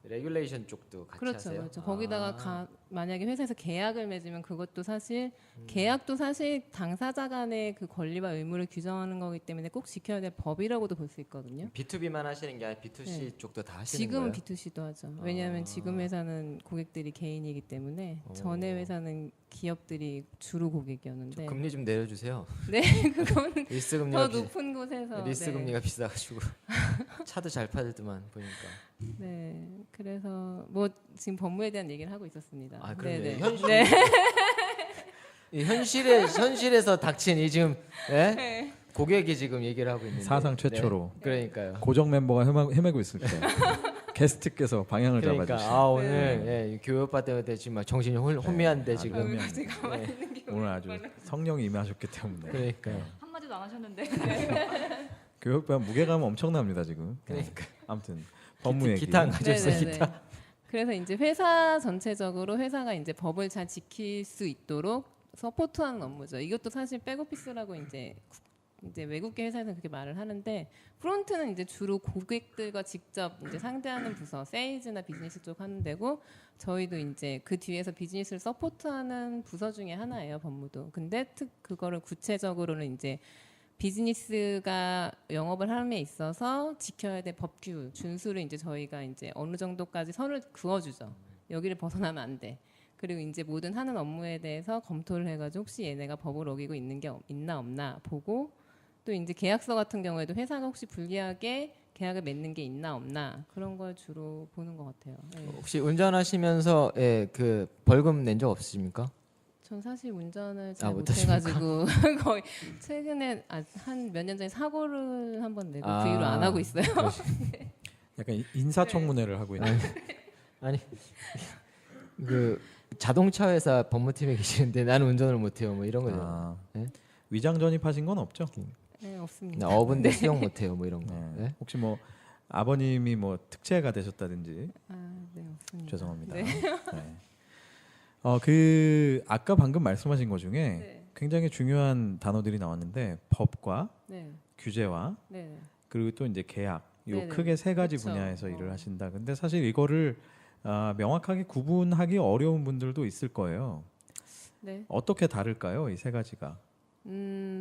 레귤레이션 쪽도 같이 그렇죠, 하세요? 그렇죠. 거기다가 아. 만약에 회사에서 계약을 맺으면 그것도 사실 계약도 사실 당사자 간의 그 권리와 의무를 규정하는 거기 때문에 꼭 지켜야 될 법이라고도 볼 수 있거든요. B2B만 하시는 게 아니라 B2C 네. 쪽도 다 하시는 지금은 거예요? B2C도 하죠. 왜냐하면 지금 회사는 고객들이 개인이기 때문에 오. 전에 회사는 기업들이 주로 저 고객이었는데 금리 좀 내려주세요. 네, 그거는 리스 더 금리가 높은 곳에서 리스 네. 금리가 비싸가지고 차도 잘 팔더만 보니까. 네, 그래서 뭐 지금 법무에 대한 얘기를 하고 있었습니다. 아 그러면 네, 네. 현실 네. 이 현실에서 닥친 이 지금 예? 네. 고객이 지금 얘기를 하고 있는데 사상 최초로 네. 그러니까요. 고정 멤버가 헤매고 있을 때 게스트께서 방향을 그러니까 잡아주시죠. 아 오늘 예, 이 교회 오빠 때문에 지금 막 정신이 혼미한데 아주 지금 혼미합니다. 갑자기 가만히 있는 게 오늘 아주 성령이 임하셨기 때문에 그러니까요. 한마디도 안 하셨는데. 교육반 무게감 엄청납니다 지금. 그러니까 아무튼 법무 얘기. 기타 안 가져있어요. 네네네. 기타. 그래서 이제 회사 전체적으로 회사가 이제 법을 잘 지킬 수 있도록 서포트하는 업무죠. 이것도 사실 백오피스라고 이제 외국계 회사에서는 그렇게 말을 하는데 프론트는 이제 주로 고객들과 직접 이제 상대하는 부서, 세일즈나 비즈니스 쪽 하는 데고 저희도 이제 그 뒤에서 비즈니스를 서포트하는 부서 중에 하나예요, 법무도. 근데 그거를 구체적으로는 이제 비즈니스가 영업을 함에 있어서 지켜야 될 법규 준수를 이제 저희가 이제 어느 정도까지 선을 그어주죠. 여기를 벗어나면 안 돼. 그리고 이제 모든 하는 업무에 대해서 검토를 해가지고 혹시 얘네가 법을 어기고 있는 게 있나 없나 보고 또 이제 계약서 같은 경우에도 회사가 혹시 불리하게 계약을 맺는 게 있나 없나 그런 걸 주로 보는 것 같아요. 네. 혹시 운전하시면서 예, 그 벌금 낸 적 없으십니까? 전 사실 운전을 잘 못하십니까? 못해가지고 거의 최근에 한 몇 년 전에 사고를 한 번 내고 아. 그 이후로 안 하고 있어요. 약간 인사청문회를 하고 있는. 아니 그 자동차 회사 법무팀에 계시는데 나는 운전을 못해요. 뭐 이런 거죠. 아, 네? 위장 전입하신 건 없죠? 네, 없습니다. 나 어분데 수영 못해요. 뭐 이런 거. 네. 네? 혹시 뭐 아버님이 뭐 특채가 되셨다든지 네, 없습니다. 죄송합니다. 네. 네. 그 아까 방금 말씀하신 것 중에 네, 굉장히 중요한 단어들이 나왔는데 법과 네, 규제와 네. 그리고 또 이제 계약 요 네네. 크게 세 가지 그쵸. 분야에서 일을 하신다. 근데 사실 이거를 명확하게 구분하기 어려운 분들도 있을 거예요. 네. 어떻게 다를까요? 이 세 가지가.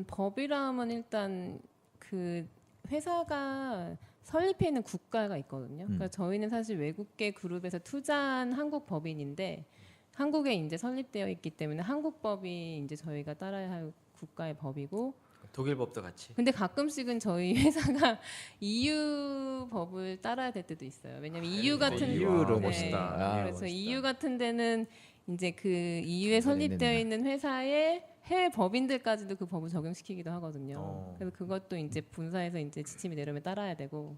법이라면 일단 그 회사가 설립해 있는 국가가 있거든요. 그러니까 저희는 사실 외국계 그룹에서 투자한 한국 법인인데 한국에 이제 설립되어 있기 때문에 한국 법이 이제 저희가 따라야 할 국가의 법이고 독일 법도 같이. 근데 가끔씩은 저희 회사가 EU 법을 따라야 될 때도 있어요. 왜냐면 EU 같은 EU로 네, 멋있다. 아, 그래서 멋있다. EU 같은 데는 이제 그 EU에 정말 설립되어 힘든다. 있는 회사의 해외 법인들까지도 그 법을 적용시키기도 하거든요. 그래서 그것도 이제 본사에서 이제 지침이 내려면 따라야 되고.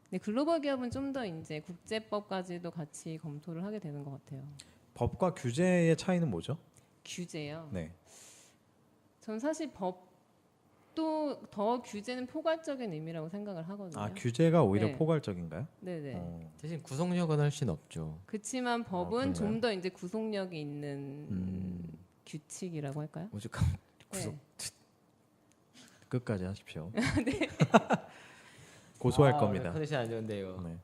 근데 글로벌 기업은 좀 더 이제 국제법까지도 같이 검토를 하게 되는 것 같아요. 법과 규제의 차이는 뭐죠? 규제요. 네. 전 사실 법도 더 규제는 포괄적인 의미라고 생각을 하거든요. 아 규제가 오히려 네. 포괄적인가요? 네네. 대신 구속력은 훨씬 없죠. 그렇지만 법은 그런가요? 좀 더 이제 구속력이 있는 규칙이라고 할까요? 오죽하면 구속. 네. 끝까지 하십시오. 고소할 아, 겁니다. 오늘 컨디션 안 좋은데요. 네.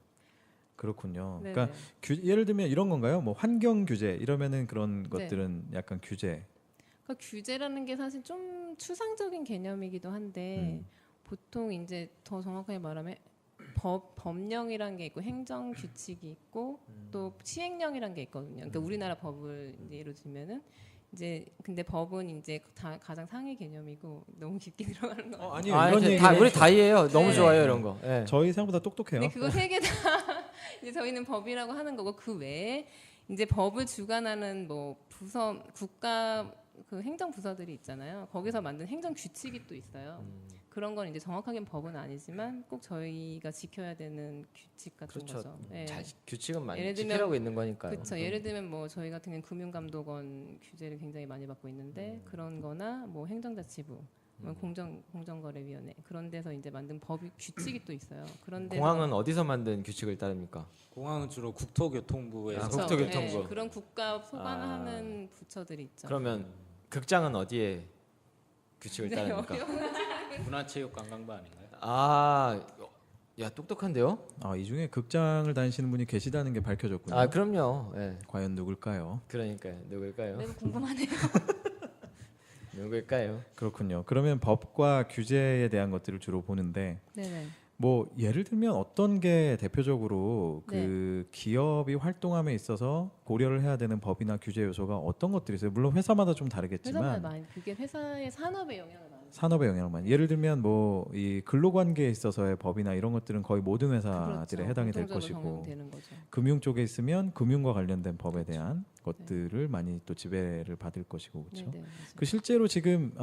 그렇군요. 네네. 그러니까 예를 들면 이런 건가요? 뭐 환경 규제 이러면은 그런 네. 것들은 약간 규제. 그러니까 규제라는 게 사실 좀 추상적인 개념이기도 한데 보통 이제 더 정확하게 말하면 법령이란 게 있고 행정 규칙이 있고 또 시행령이란 게 있거든요. 그러니까 우리나라 법을 이제 예로 들면은 이제 근데 법은 이제 가장 상위 개념이고 너무 깊게 들어가는 거. 아니요 아, 이런 이제 얘기 다 우리 다 이해해요. 너무 네. 좋아요 이런 거. 예. 저희 생각보다 똑똑해요. 근데 그거 세 개 다 이제 저희는 법이라고 하는 거고 그 외에 이제 법을 주관하는 뭐 부서 국가 그 행정 부서들이 있잖아요. 거기서 만든 행정 규칙이 또 있어요. 그런 건 이제 정확하게는 법은 아니지만 꼭 저희가 지켜야 되는 규칙 같은 그렇죠. 거죠. 네. 잘 규칙은 많이 예를 들면- 지키라고 있는 거니까요. 그렇죠. 예를 들면 뭐 저희 같은 경우는 금융감독원 규제를 굉장히 많이 받고 있는데 그런/거나 뭐 행정자치부, 뭐 공정거래위원회 그런 데서 이제 만든 법이 규칙이 또 있어요. 그런 데서 공항은 어디서 만든 규칙을 따릅니까? 공항은 주로 국토교통부에서 아, 그렇죠. 국토교통부. 네, 그런 국가 소관하는 부처들이 있죠. 그러면 극장은 어디에 규칙을 네, 따릅니까? 문화체육관광부 아닌가요? 야 똑똑한데요? 이 중에 극장을 다니시는 분이 계시다는 게 밝혀졌군요. 아 그럼요. 예. 과연 누굴까요? 그러니까요. 누굴까요? 매우 궁금하네요. 누굴까요? 그렇군요. 그러면 법과 규제에 대한 것들을 주로 보는데 네네. 뭐 예를 들면 어떤 게 대표적으로 네. 그 기업이 활동함에 있어서 고려를 해야 되는 법이나 규제 요소가 어떤 것들이 있어요? 물론 회사마다 좀 회사마다 다르겠지만 많이 그게 회사의 산업에 영향을 많이. 산업의 영향을 많이. 예를 들면 뭐 이 근로관계에 있어서의 법이나 이런 것들은 거의 모든 회사들에 그렇죠. 해당이 될 공통적으로 것이고 적용되는 거죠. 금융 쪽에 있으면 금융과 관련된 법에 그렇죠. 대한 것들을 많이 또 지배를 받을 것이고 그렇죠. 네네. 맞아요. 그 실제로 지금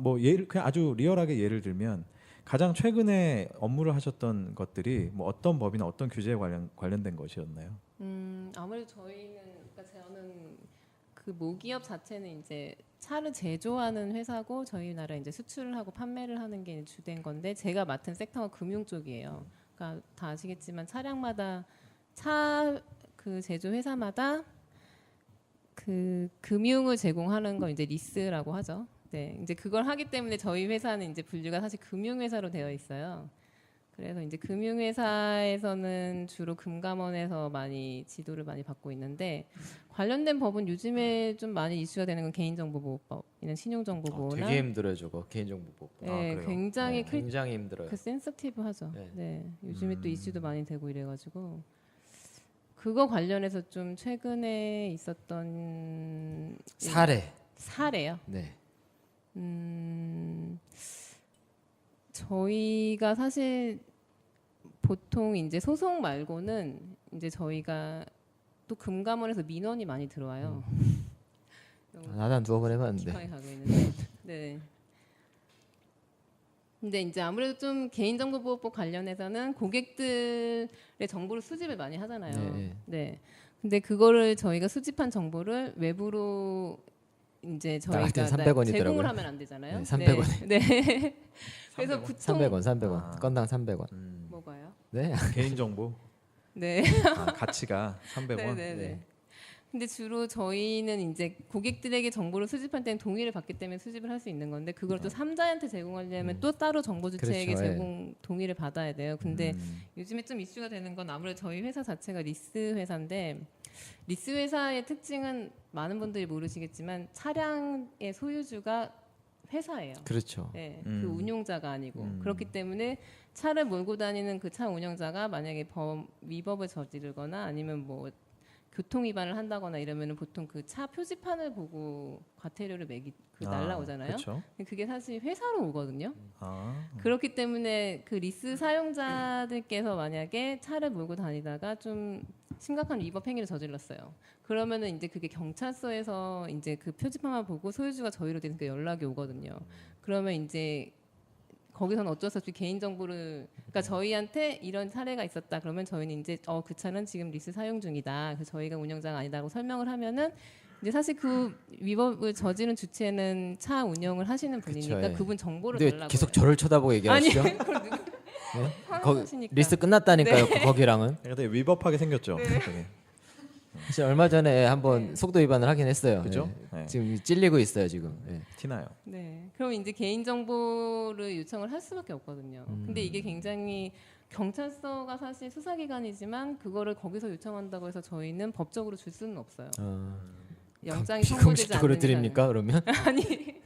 뭐 예를 그냥 아주 리얼하게 예를 들면 가장 최근에 업무를 하셨던 것들이 뭐 어떤 법이나 어떤 규제에 관련된 것이었나요? 아무래도 저희는 그러니까 저는 그 모기업 자체는 이제 차를 제조하는 회사고 저희 나라 이제 수출을 하고 판매를 하는 게 주된 건데 제가 맡은 섹터가 금융 쪽이에요. 그러니까 다 아시겠지만 차량마다 차 그 제조 회사마다 그 금융을 제공하는 걸 이제 리스라고 하죠. 네, 이제 그걸 하기 때문에 저희 회사는 이제 분류가 사실 금융회사로 되어 있어요. 그래서 이제 금융회사에서는 주로 금감원에서 많이 지도를 많이 받고 있는데 관련된 법은 요즘에 좀 많이 이슈가 되는 건 개인정보보호법, 이런 신용정보보호나 되게 힘들어요 저거 개인정보법. 네, 그래요? 굉장히 굉장히 힘들어요. 그 센서티브하죠. 네. 네, 요즘에 또 이슈도 많이 되고 이래가지고 그거 관련해서 좀 최근에 있었던 사례요. 네. 저희가 사실 보통 이제 소송 말고는 이제 저희가 또 금감원에서 민원이 많이 들어와요. 나도 한 2번 해봤는데. 기판에 가고 있는데. 네. 근데 이제 아무래도 좀 개인정보보호법 관련해서는 고객들의 정보를 수집을 많이 하잖아요. 네. 네. 근데 그거를 저희가 수집한 정보를 외부로 이제 나갈 땐 저희가 300원 이더라고요. 제공을 하면 안 되잖아요. 네, 300원. 네. 네. 그래서 보통 300원. 건당 300원. 뭐가요? 네. 개인정보 네. 가치가 300원. 네네네. 네. 근데 주로 저희는 이제 고객들에게 정보를 수집할 때는 동의를 받기 때문에 수집을 할 수 있는 건데 그걸 또 삼자한테 제공하려면 또 따로 정보 주체에게 그렇죠, 예. 제공 동의를 받아야 돼요. 근데 요즘에 좀 이슈가 되는 건 아무래도 저희 회사 자체가 리스 회사인데 리스 회사의 특징은 많은 분들이 모르시겠지만 차량의 소유주가 회사예요. 그렇죠. 네, 그 운용자가 아니고 그렇기 때문에 차를 몰고 다니는 그 차 운영자가 만약에 위법을 저지르거나 아니면 뭐 교통 위반을 한다거나 이러면은 보통 그 차 표지판을 보고 과태료를 날라오잖아요. 그렇죠. 그게 사실 회사로 오거든요. 아, 그렇기 때문에 그 리스 사용자들께서 만약에 차를 몰고 다니다가 좀 심각한 위법 행위를 저질렀어요. 그러면은 이제 그게 경찰서에서 이제 그 표지판만 보고 소유주가 저희로 되니까 연락이 오거든요. 그러면 이제 거기서는 어쩔 수 없이 개인 정보를 그러니까 저희한테 이런 사례가 있었다 그러면 저희는 이제 그 차는 지금 리스 사용 중이다. 그래서 저희가 운영자가 아니다고 설명을 하면은 이제 사실 그 위법을 저지른 주체는 차 운영을 하시는 분이니까 그쵸, 예. 그분 정보를 근데 달라고 계속 해요. 저를 쳐다보고 얘기하시죠? 아니 그걸 누구 네? 화나시니까. 리스트 끝났다니까요. 거기랑은. 되게 위법하게 생겼죠. 되게. 사실 얼마 전에 한번 속도 위반을 하긴 했어요. 그죠? 예. 네. 지금 찔리고 있어요 지금. 예. 티나요. 네. 그럼 이제 개인 정보를 요청을 할 수밖에 없거든요. 근데 이게 굉장히 경찰서가 사실 수사기관이지만 그거를 거기서 요청한다고 해서 저희는 법적으로 줄 수는 없어요. 영장이 청구되지 비공식적으로 않는 드립니까 그러면? 이상은. 아니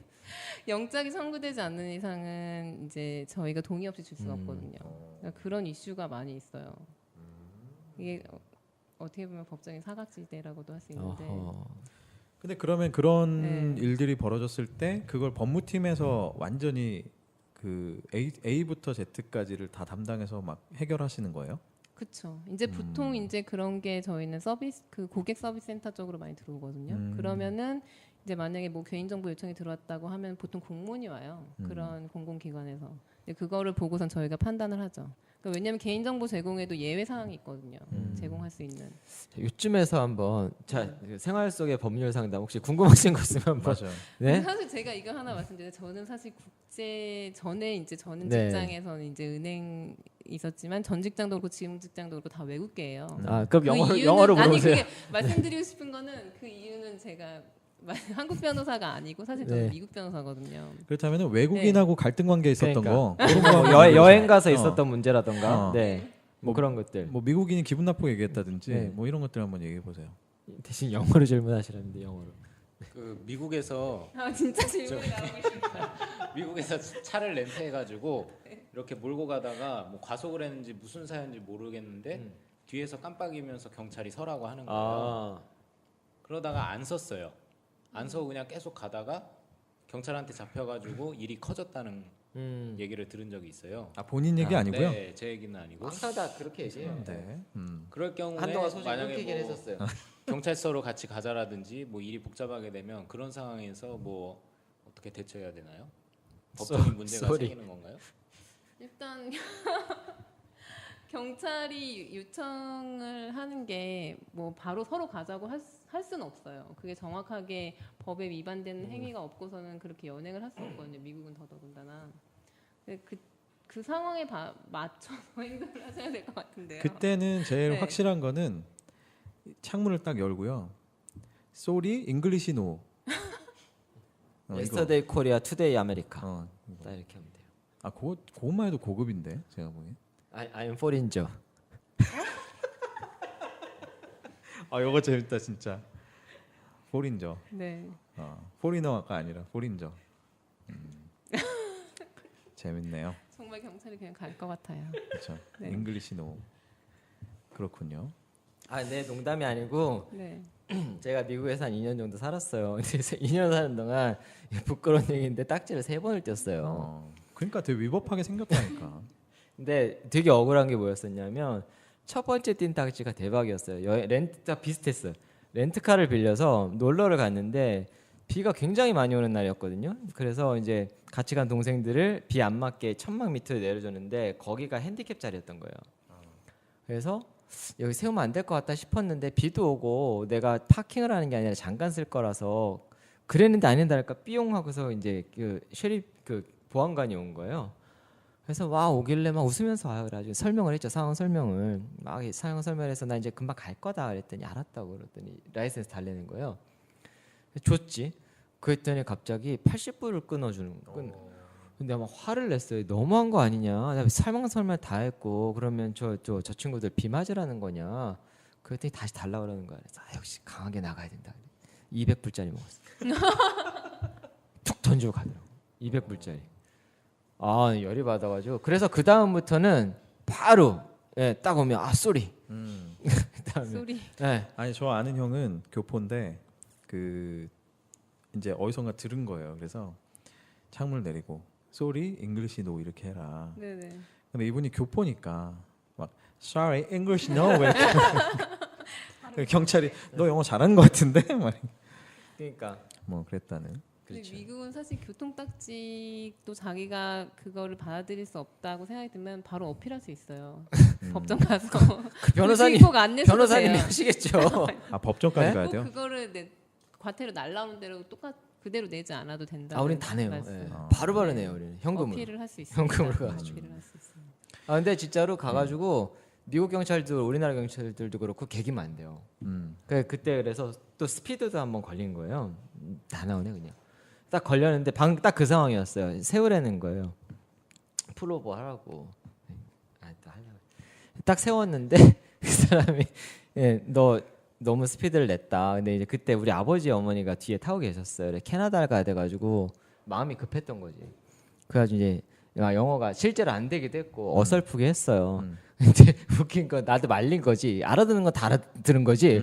영장이 청구되지 않는 이상은 이제 저희가 동의 없이 줄 수가 없거든요. 그러니까 그런 이슈가 많이 있어요. 이게 어떻게 보면 법적인 사각지대라고도 할 수 있는데 어허. 근데 그러면 그런 네. 일들이 벌어졌을 때 그걸 법무팀에서 완전히 그 A부터 Z까지를 다 담당해서 막 해결하시는 거예요? 그렇죠. 이제 보통 이제 그런 게 저희는 서비스 그 고객 서비스 센터 쪽으로 많이 들어오거든요. 그러면은 이제 만약에 뭐 개인정보 요청이 들어왔다고 하면 보통 공문이 와요. 그런 공공기관에서. 근데 그거를 보고선 저희가 판단을 하죠. 그러니까 왜냐하면 개인정보 제공에도 예외 사항이 있거든요. 제공할 수 있는. 요쯤에서 한번 그 생활 속의 법률 상담 혹시 궁금하신 거 있으면 한번. 맞아요. 네? 사실 제가 이거 하나 말씀드려요. 저는 사실 국제 전에 이제 저는 네. 직장에서는 이제 은행 있었지만 전 직장도 그렇고 지금 직장도 그렇고 다 외국계예요. 아 그럼 그 이유는- 영어로 아니 물어보세요. 그게 말씀드리고 싶은 거는 그 이유는 제가 한국 변호사가 아니고 사실 저는 네. 미국 변호사거든요. 그렇다면 외국인하고 갈등 관계에 있었던 그러니까. 거 그런 거 뭐 한번 여행 얘기해보세요. 가서 어. 있었던 문제라던가, 어. 네, 뭐 그런 것들. 뭐 미국인이 기분 나쁘게 얘기했다든지 네. 뭐 이런 것들 한번 얘기해 보세요. 대신 영어로 질문하시라는데 영어로. 그 미국에서 아 진짜 질문이 나오고 싶다. 미국에서 차를 렌트해가지고 이렇게 몰고 가다가 뭐 과속을 했는지 무슨 사연인지 모르겠는데 뒤에서 깜빡이면서 경찰이 서라고 하는 거예요. 아, 그러다가 안 섰어요. 안 서고 그냥 계속 가다가 경찰한테 잡혀가지고 일이 커졌다는 얘기를 들은 적이 있어요. 아 본인 얘기 아니고요? 네, 제 얘기는 아니고. 항상 다 그렇게 얘기해요. 네. 그럴 경우에 한동안 소식 만약에 끊기긴 뭐 했었어요. 경찰서로 같이 가자라든지 뭐 일이 복잡하게 되면 그런 상황에서 뭐 어떻게 대처해야 되나요? 법적인 문제가 쏘리. 생기는 건가요? 일단 경찰이 요청을 하는 게 뭐 바로 서로 가자고 할 수는 없어요. 그게 정확하게 법에 위반되는 행위가 없고서는 그렇게 연행을 할 수 없거든요. 미국은 더더군다나. 근데 그 상황에 맞춰서 행동을 하셔야 될 것 같은데요. 그때는 제일 네. 확실한 거는 창문을 딱 열고요. Sorry, English no. 이거. Yesterday Korea, Today America. 이거. 딱 이렇게 하면 돼요. 아 그것만 해도 고급인데 제가 보기엔. I'm foreigner. 아 이거 재밌다 진짜. 포린저. 네. 포리너가 아니라 포린저. 재밌네요. 정말 경찰이 그냥 갈 것 같아요. 그렇죠. 네. 잉글리시 노. 그렇군요. 아, 네, 농담이 아니고 네. 제가 미국에서 한 2년 정도 살았어요. 그래서 2년 사는 동안 부끄러운 얘기인데 딱지를 3번을 띄었어요. 그러니까 되게 위법하게 생겼다니까. 근데 되게 억울한 게 뭐였었냐면 첫 번째 띈 딱지가 대박이었어요. 렌트카 비슷했어요. 렌트카를 빌려서 놀러를 갔는데 비가 굉장히 많이 오는 날이었거든요. 그래서 이제 같이 간 동생들을 비 안 맞게 천막 밑으로 내려줬는데 거기가 핸디캡 자리였던 거예요. 그래서 여기 세우면 안 될 것 같다 싶었는데 비도 오고 내가 파킹을 하는 게 아니라 잠깐 쓸 거라서 그랬는데 아닌다랄까 삐용 하고서 이제 그 쉐리프 그 보안관이 온 거예요. 그래서 와 오길래 막 웃으면서 와요. 그래가지고 설명을 했죠. 상황 설명을 막 상황 설명해서 나 이제 금방 갈 거다 그랬더니 알았다고 그랬더니 라이센스 달래는 거예요. 줬지. 그랬더니 갑자기 80불을 끊어주는 거. 근데 막 화를 냈어요. 너무한 거 아니냐. 나 설명설명 다 했고 그러면 저 친구들 비 맞으라는 거냐. 그랬더니 다시 달라 그러는 거야. 그래서 역시 강하게 나가야 된다. 200불짜리 먹었어. 툭 던지고 가더라고. 200불짜리. 아 열이 받아가지고 그래서 그 다음부터는 바로 딱 오면 아 쏘리. 그다음에 소리. 아니 저 아는 형은 교포인데 그 이제 어디선가 들은 거예요. 그래서 창문을 내리고 Sorry, English no 이렇게 해라. 네네. 근데 이분이 교포니까 막 Sorry, English no 이렇게 경찰이 너 영어 잘하는 것 같은데 막 그러니까 뭐 그랬다는. 근데 그렇죠. 미국은 사실 교통딱지도 자기가 그거를 받아들일 수 없다고 생각이 들면 바로 어필할 수 있어요. 법정 가서 그 변호사님 주인공 안 내셔도 변호사님이 돼요. 하시겠죠. 아 법정까지 네? 가야 꼭 돼요? 그거를 과태료 날라오는 대로 그대로 내지 않아도 된다. 아 우린 다 내요. 바로바로 내요 우리는 현금으로. 어필을 할 수 있어요. 현금으로 가가지고. 어필을 할 수 있어요. 아 근데 진짜로 가가지고 미국 경찰도 우리나라 경찰들도 그렇고 개기면 안 돼요. 그때 그래서 또 스피드도 한번 걸린 거예요. 다 나오네 그냥. 딱 걸렸는데 딱 그 상황이었어요. 세우라는 거예요. 풀오버 하라고. 또 하려고. 딱 세웠는데 그 사람이 너 너무 스피드를 냈다. 근데 이제 그때 우리 아버지 어머니가 뒤에 타고 계셨어요. 그래, 캐나다를 가야 돼가지고 마음이 급했던 거지. 그래가지고 이제 영어가 실제로 안 되기도 했고 어설프게 했어요. 근데 웃긴 건 나도 말린 거지. 알아듣는 건 다 알아들은 거지.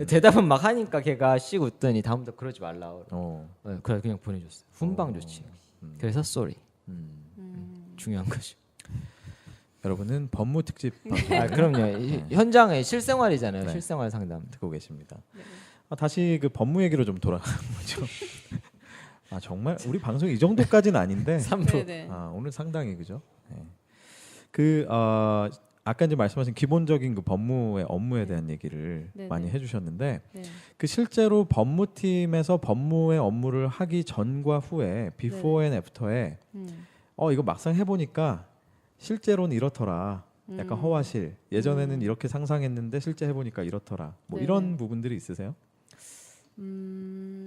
대답은 막 하니까 걔가 씩 웃더니 다음부터 그러지 말라. 그래 그냥 보내줬어요. 훈방 좋지. 그래서 쏘리. 중요한 거죠. 여러분은 법무 특집 방송 아 그럼요. 현장의 실생활이잖아요. 네. 실생활 상담. 듣고 계십니다. 다시 그 법무 얘기로 좀 돌아가 보죠. 아 정말 우리 방송 이 정도까지는 아닌데 3부. 네네. 오늘 상당히 그죠? 네. 아까 이제 말씀하신 기본적인 그 법무의 업무에 대한 얘기를 네네. 많이 해주셨는데 네. 그 실제로 법무팀에서 법무의 업무를 하기 전과 후에 before and after에 이거 막상 해보니까 실제로는 이렇더라. 약간 허와실. 예전에는 이렇게 상상했는데 실제 해보니까 이렇더라. 뭐 네네. 이런 부분들이 있으세요?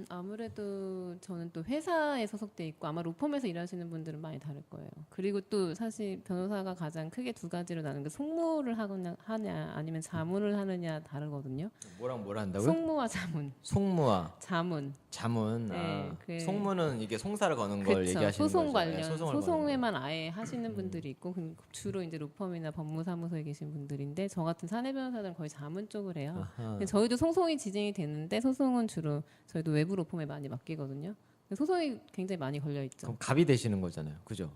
아무래도 저는 또 회사에 소속돼 있고 아마 로펌에서 일하시는 분들은 많이 다를 거예요. 그리고 또 사실 변호사가 가장 크게 두 가지로 나누는 게 송무를 하냐 아니면 자문을 하느냐 다르거든요. 뭐랑 뭘 한다고요? 송무와 자문. 송무와 자문. 자문. 네, 송무는 이게 송사를 거는 걸 그쵸. 얘기하시는 소송 거죠. 관련 네, 소송을 거는 소송에만 아예 하시는 분들이 있고 주로 이제 로펌이나 법무사무소에 계신 분들인데 저 같은 사내 변호사들은 거의 자문 쪽을 해요. 거. 아하. 근데 저희도 소송이 지정이 되는데 소송은 주로 저희도 외부 로펌에 많이 맡기거든요. 소송이 굉장히 많이 걸려 있죠. 그럼 갑이 되시는 거잖아요. 그죠?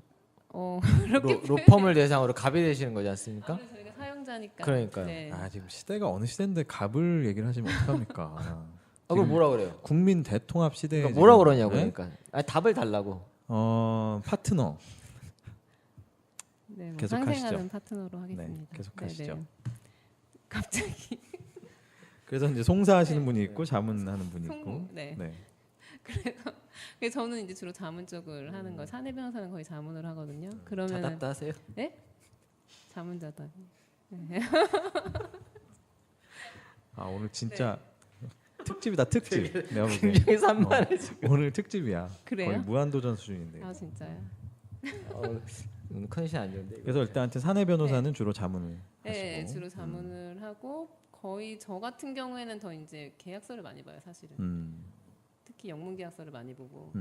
그렇게 로펌을 대상으로 갑이 되시는 거지 않습니까? 아무래도 저희가 사용자니까. 그러니까요. 네. 아 지금 시대가 어느 시대인데 갑을 얘기를 하시면 어떡합니까? 아, 그럼 뭐라 그래요? 국민 대통합 시대에 그러니까 뭐라 지금, 그러냐고 네? 그러니까. 아니, 답을 달라고. 파트너. 네, 뭐 계속 상생하는 하시죠. 파트너로 하겠습니다. 네, 계속 네, 하시죠. 네. 갑자기 그래서 이제 송사하시는 분이 있고 자문하는 분이 있고. 송무. 네. 네. 그래서 저는 이제 주로 자문 쪽을 하는 거예요. 사내 변호사는 거의 자문을 하거든요. 그러면 자답도 하세요. 자문자답. 아 오늘 진짜 특집이다 특집. 내가 보기엔. 굉장히 산만해 지금. 오늘 특집이야. 그래요? 거의 무한도전 수준인데. 아 진짜요? 오늘 컨디션 안 좋은데. 그래서 일단 사내 변호사는 주로 자문을 네, 하시고. 주로 자문을 하고 거의 저 같은 경우에는 더 이제 계약서를 많이 봐요, 사실은. 특히 영문 계약서를 많이 보고.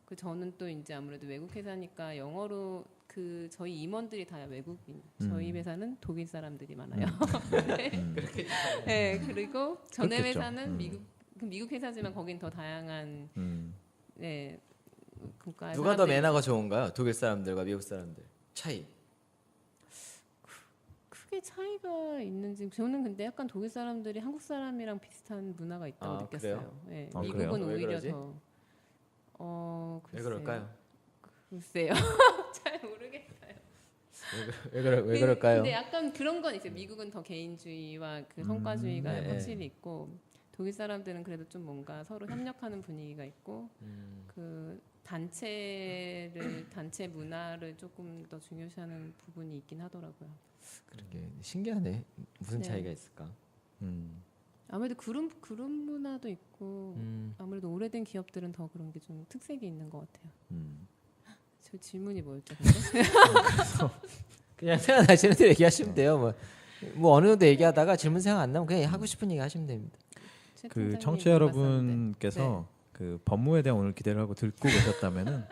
그 저는 또 이제 아무래도 외국 회사니까 영어로 그 저희 임원들이 다 외국인. 저희 회사는 독일 사람들이 많아요. 네, 그리고 전에 그렇겠죠. 회사는 미국 회사지만 거긴 더 다양한 네 국가에서 누가 더 사람들이 매너가 좋은가요? 독일 사람들과 미국 사람들 차이. 크게 차이가 있는지 저는 근데 약간 독일 사람들이 한국 사람이랑 비슷한 문화가 있다고 아, 느꼈어요. 네, 아, 미국은 그래요? 왜 오히려 그러지? 더 왜 글쎄요. 그럴까요? 글쎄요. 잘 모르겠어요. 왜 그럴까요? 근데 약간 그런 건 있어요. 미국은 더 개인주의와 그 성과주의가 네. 확실히 있고 독일 사람들은 그래도 좀 뭔가 서로 협력하는 분위기가 있고 그 단체 문화를 조금 더 중요시하는 부분이 있긴 하더라고요. 그러게 신기하네. 무슨 네. 차이가 있을까? 아무래도 그룹 문화도 있고 아무래도 오래된 기업들은 더 그런 게 좀 특색이 있는 것 같아요. 저 질문이 뭐였죠? 근데? 그냥 생각나시는 대로 얘기하시면 돼요. 뭐 어느 정도 얘기하다가 질문 생각 안 나면 그냥 하고 싶은 얘기 하시면 됩니다. 최 그 팀장님이 청취자 물어봤었는데. 여러분께서 그 법무에 대한 오늘 기대를 하고 듣고 계셨다면은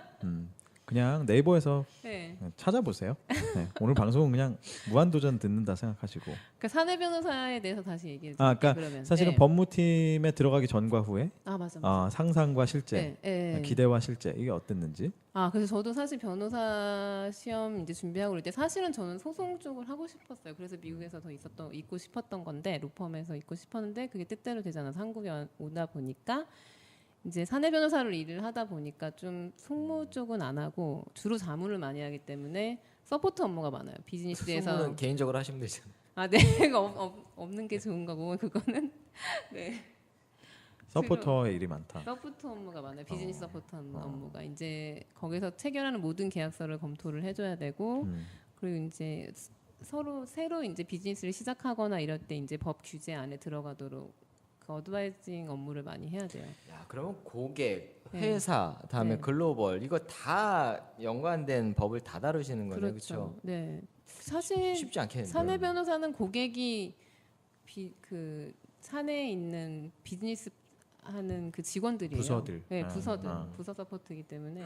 그냥 네이버에서 네. 찾아보세요. 네, 오늘 방송은 그냥 무한도전 듣는다 생각하시고. 그 사내 변호사에 대해서 다시 얘기해 아, 드릴게요. 그러니까 그러면. 사실은 네. 법무팀에 들어가기 전과 후에 맞아. 상상과 실제, 네, 네. 기대와 실제 이게 어땠는지. 그래서 저도 사실 변호사 시험 이제 준비하고 그럴 때 사실은 저는 소송 쪽을 하고 싶었어요. 그래서 미국에서 더 있고 싶었던 건데 로펌에서 있고 싶었는데 그게 뜻대로 되지 않아서 한국에 오다 보니까 이제 사내 변호사로 일을 하다 보니까 좀 송무 쪽은 안 하고 주로 자문을 많이 하기 때문에 서포트 업무가 많아요. 비즈니스에서. 소문은 개인적으로 하시면 되잖아요. 네. 없는 게 좋은 거고 그거는 네. 서포터의 일이 많다. 서포트 업무가 많아요. 비즈니스 서포트 업무가 이제 거기서 체결하는 모든 계약서를 검토를 해줘야 되고 그리고 이제 새로 이제 비즈니스를 시작하거나 이럴 때 이제 법 규제 안에 들어가도록 그 어드바이징 업무를 많이 해야 돼요. 야, 그러면 고객, 네. 회사, 다음에 네. 글로벌 이거 다 연관된 법을 다 다루시는 거네요, 그렇죠? 네. 사실 쉽지 않겠는데. 사내 변호사는 고객이 그 사내에 있는 비즈니스 하는 그 직원들이에요. 부서들. 네, 부서들. 아. 부서 서포트이기 때문에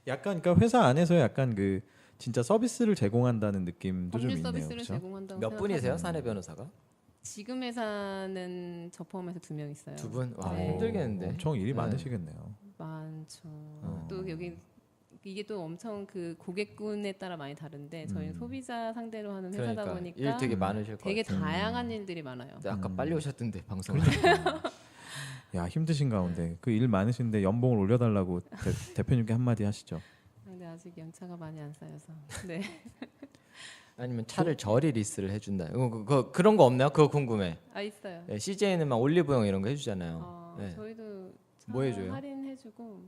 약간 그러니까 회사 안에서 약간 그 진짜 서비스를 제공한다는 느낌도 좀 법률 있네요. 서비스를 그렇죠? 제공한다고 몇 분이세요, 생각하면 사내 변호사가? 지금 회사는 저 포함해서 2명 있어요. 두 분? 와, 네. 힘들겠는데. 엄청 일이 네. 많으시겠네요. 많죠. 또 여기 이게 또 엄청 그 고객군에 따라 많이 다른데 저희는 소비자 상대로 하는 회사다 그러니까 보니까 일 되게 많으실 것 되게 같아요. 다양한 일들이 많아요. 근데 아까 빨리 오셨던데 방송. 야 힘드신 가운데 그 일 많으신데 연봉을 올려달라고 대표님께 한마디 하시죠. 근데 아직 연차가 많이 안 쌓여서. 네. 아니면 차를 저리 리스를 해준다. 그런 거 없나요? 그거 궁금해. 있어요. 네, CJ는 막 올리브영 이런 거 해주잖아요. 네. 저희도 차 뭐 해줘요? 할인해주고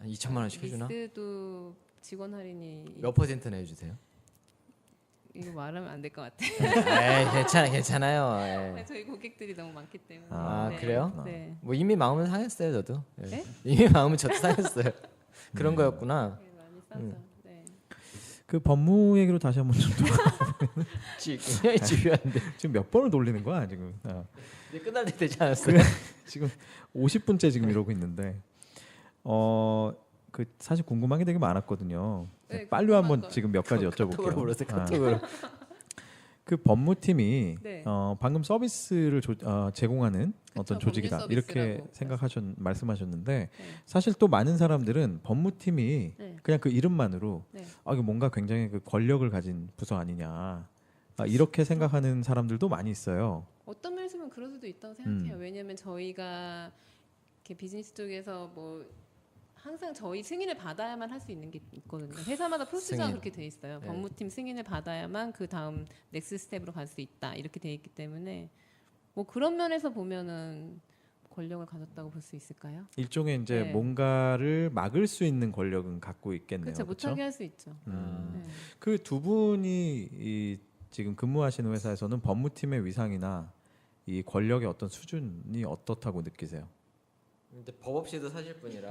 2천만 원씩 해주나? 리스도 직원 할인이 몇 퍼센트나 해주세요? 이거 말하면 안 될 것 같아요. 에이, 괜찮아요. 예. 저희 고객들이 너무 많기 때문에. 아, 네. 그래요? 네. 뭐 이미 마음은 상했어요, 저도. 예. 네? 이미 마음은 저도 상했어요. 그런 거였구나. 네, 많이 싸서. 네. 그 법무 얘기로 다시 한번 좀 굉장히 집요한데. 지금 몇 번을 돌리는 거야 지금? 이제 끝날 때 되지 않았어요? 지금 50분째 지금 이러고 있는데 그 사실 궁금한 게 되게 많았거든요. 네, 빨리 궁금한 한번 거. 지금 몇 가지 카톡으로 여쭤볼게요. 물었어요. 아, 카톡으로. 그 법무팀이 네. 방금 서비스를 제공하는 그쵸, 어떤 조직이다 법률 이렇게 서비스라고 말씀하셨는데 네. 사실 또 많은 사람들은 법무팀이 네. 그냥 그 이름만으로 네. 이게 뭔가 굉장히 그 권력을 가진 부서 아니냐 이렇게 생각하는 사람들도 많이 있어요. 어떤 면에서는 그럴 수도 있다고 생각해요. 왜냐하면 저희가 이렇게 비즈니스 쪽에서 뭐 항상 저희 승인을 받아야만 할 수 있는 게 있거든요. 회사마다 프로시저가 승인. 그렇게 돼 있어요. 네. 법무팀 승인을 받아야만 그 다음 넥스 스텝으로 갈 수 있다 이렇게 돼 있기 때문에 뭐 그런 면에서 보면은 권력을 가졌다고 볼 수 있을까요? 일종의 이제 네. 뭔가를 막을 수 있는 권력은 갖고 있겠네요. 그렇죠. 못하게 할 수 있죠. 네. 그 두 분이 지금 근무하시는 회사에서는 법무팀의 위상이나 이 권력의 어떤 수준이 어떻다고 느끼세요? 근데 법 없이도 사실 뿐이라.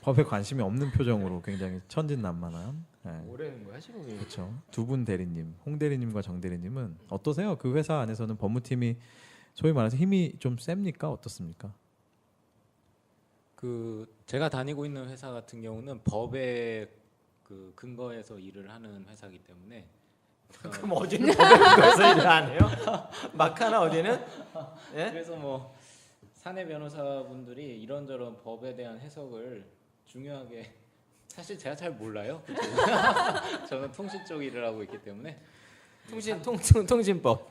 법에 관심이 없는 표정으로 굉장히 천진난만한. 네. 뭐라는 거야 지금? 그렇죠. 두 분 대리님, 홍 대리님과 정 대리님은 어떠세요? 그 회사 안에서는 법무팀이 소위 말해서 힘이 좀 셉니까? 어떻습니까? 그 제가 다니고 있는 회사 같은 경우는 법에 그 근거해서 일을 하는 회사이기 때문에 그럼 어디는 법에 근거해서 일을 안 해요? 막하나 어디는? 예? 그래서 뭐 사내 변호사분들이 이런저런 법에 대한 해석을 중요하게 사실 제가 잘 몰라요. 저는 통신 쪽 일을 하고 있기 때문에 통신법,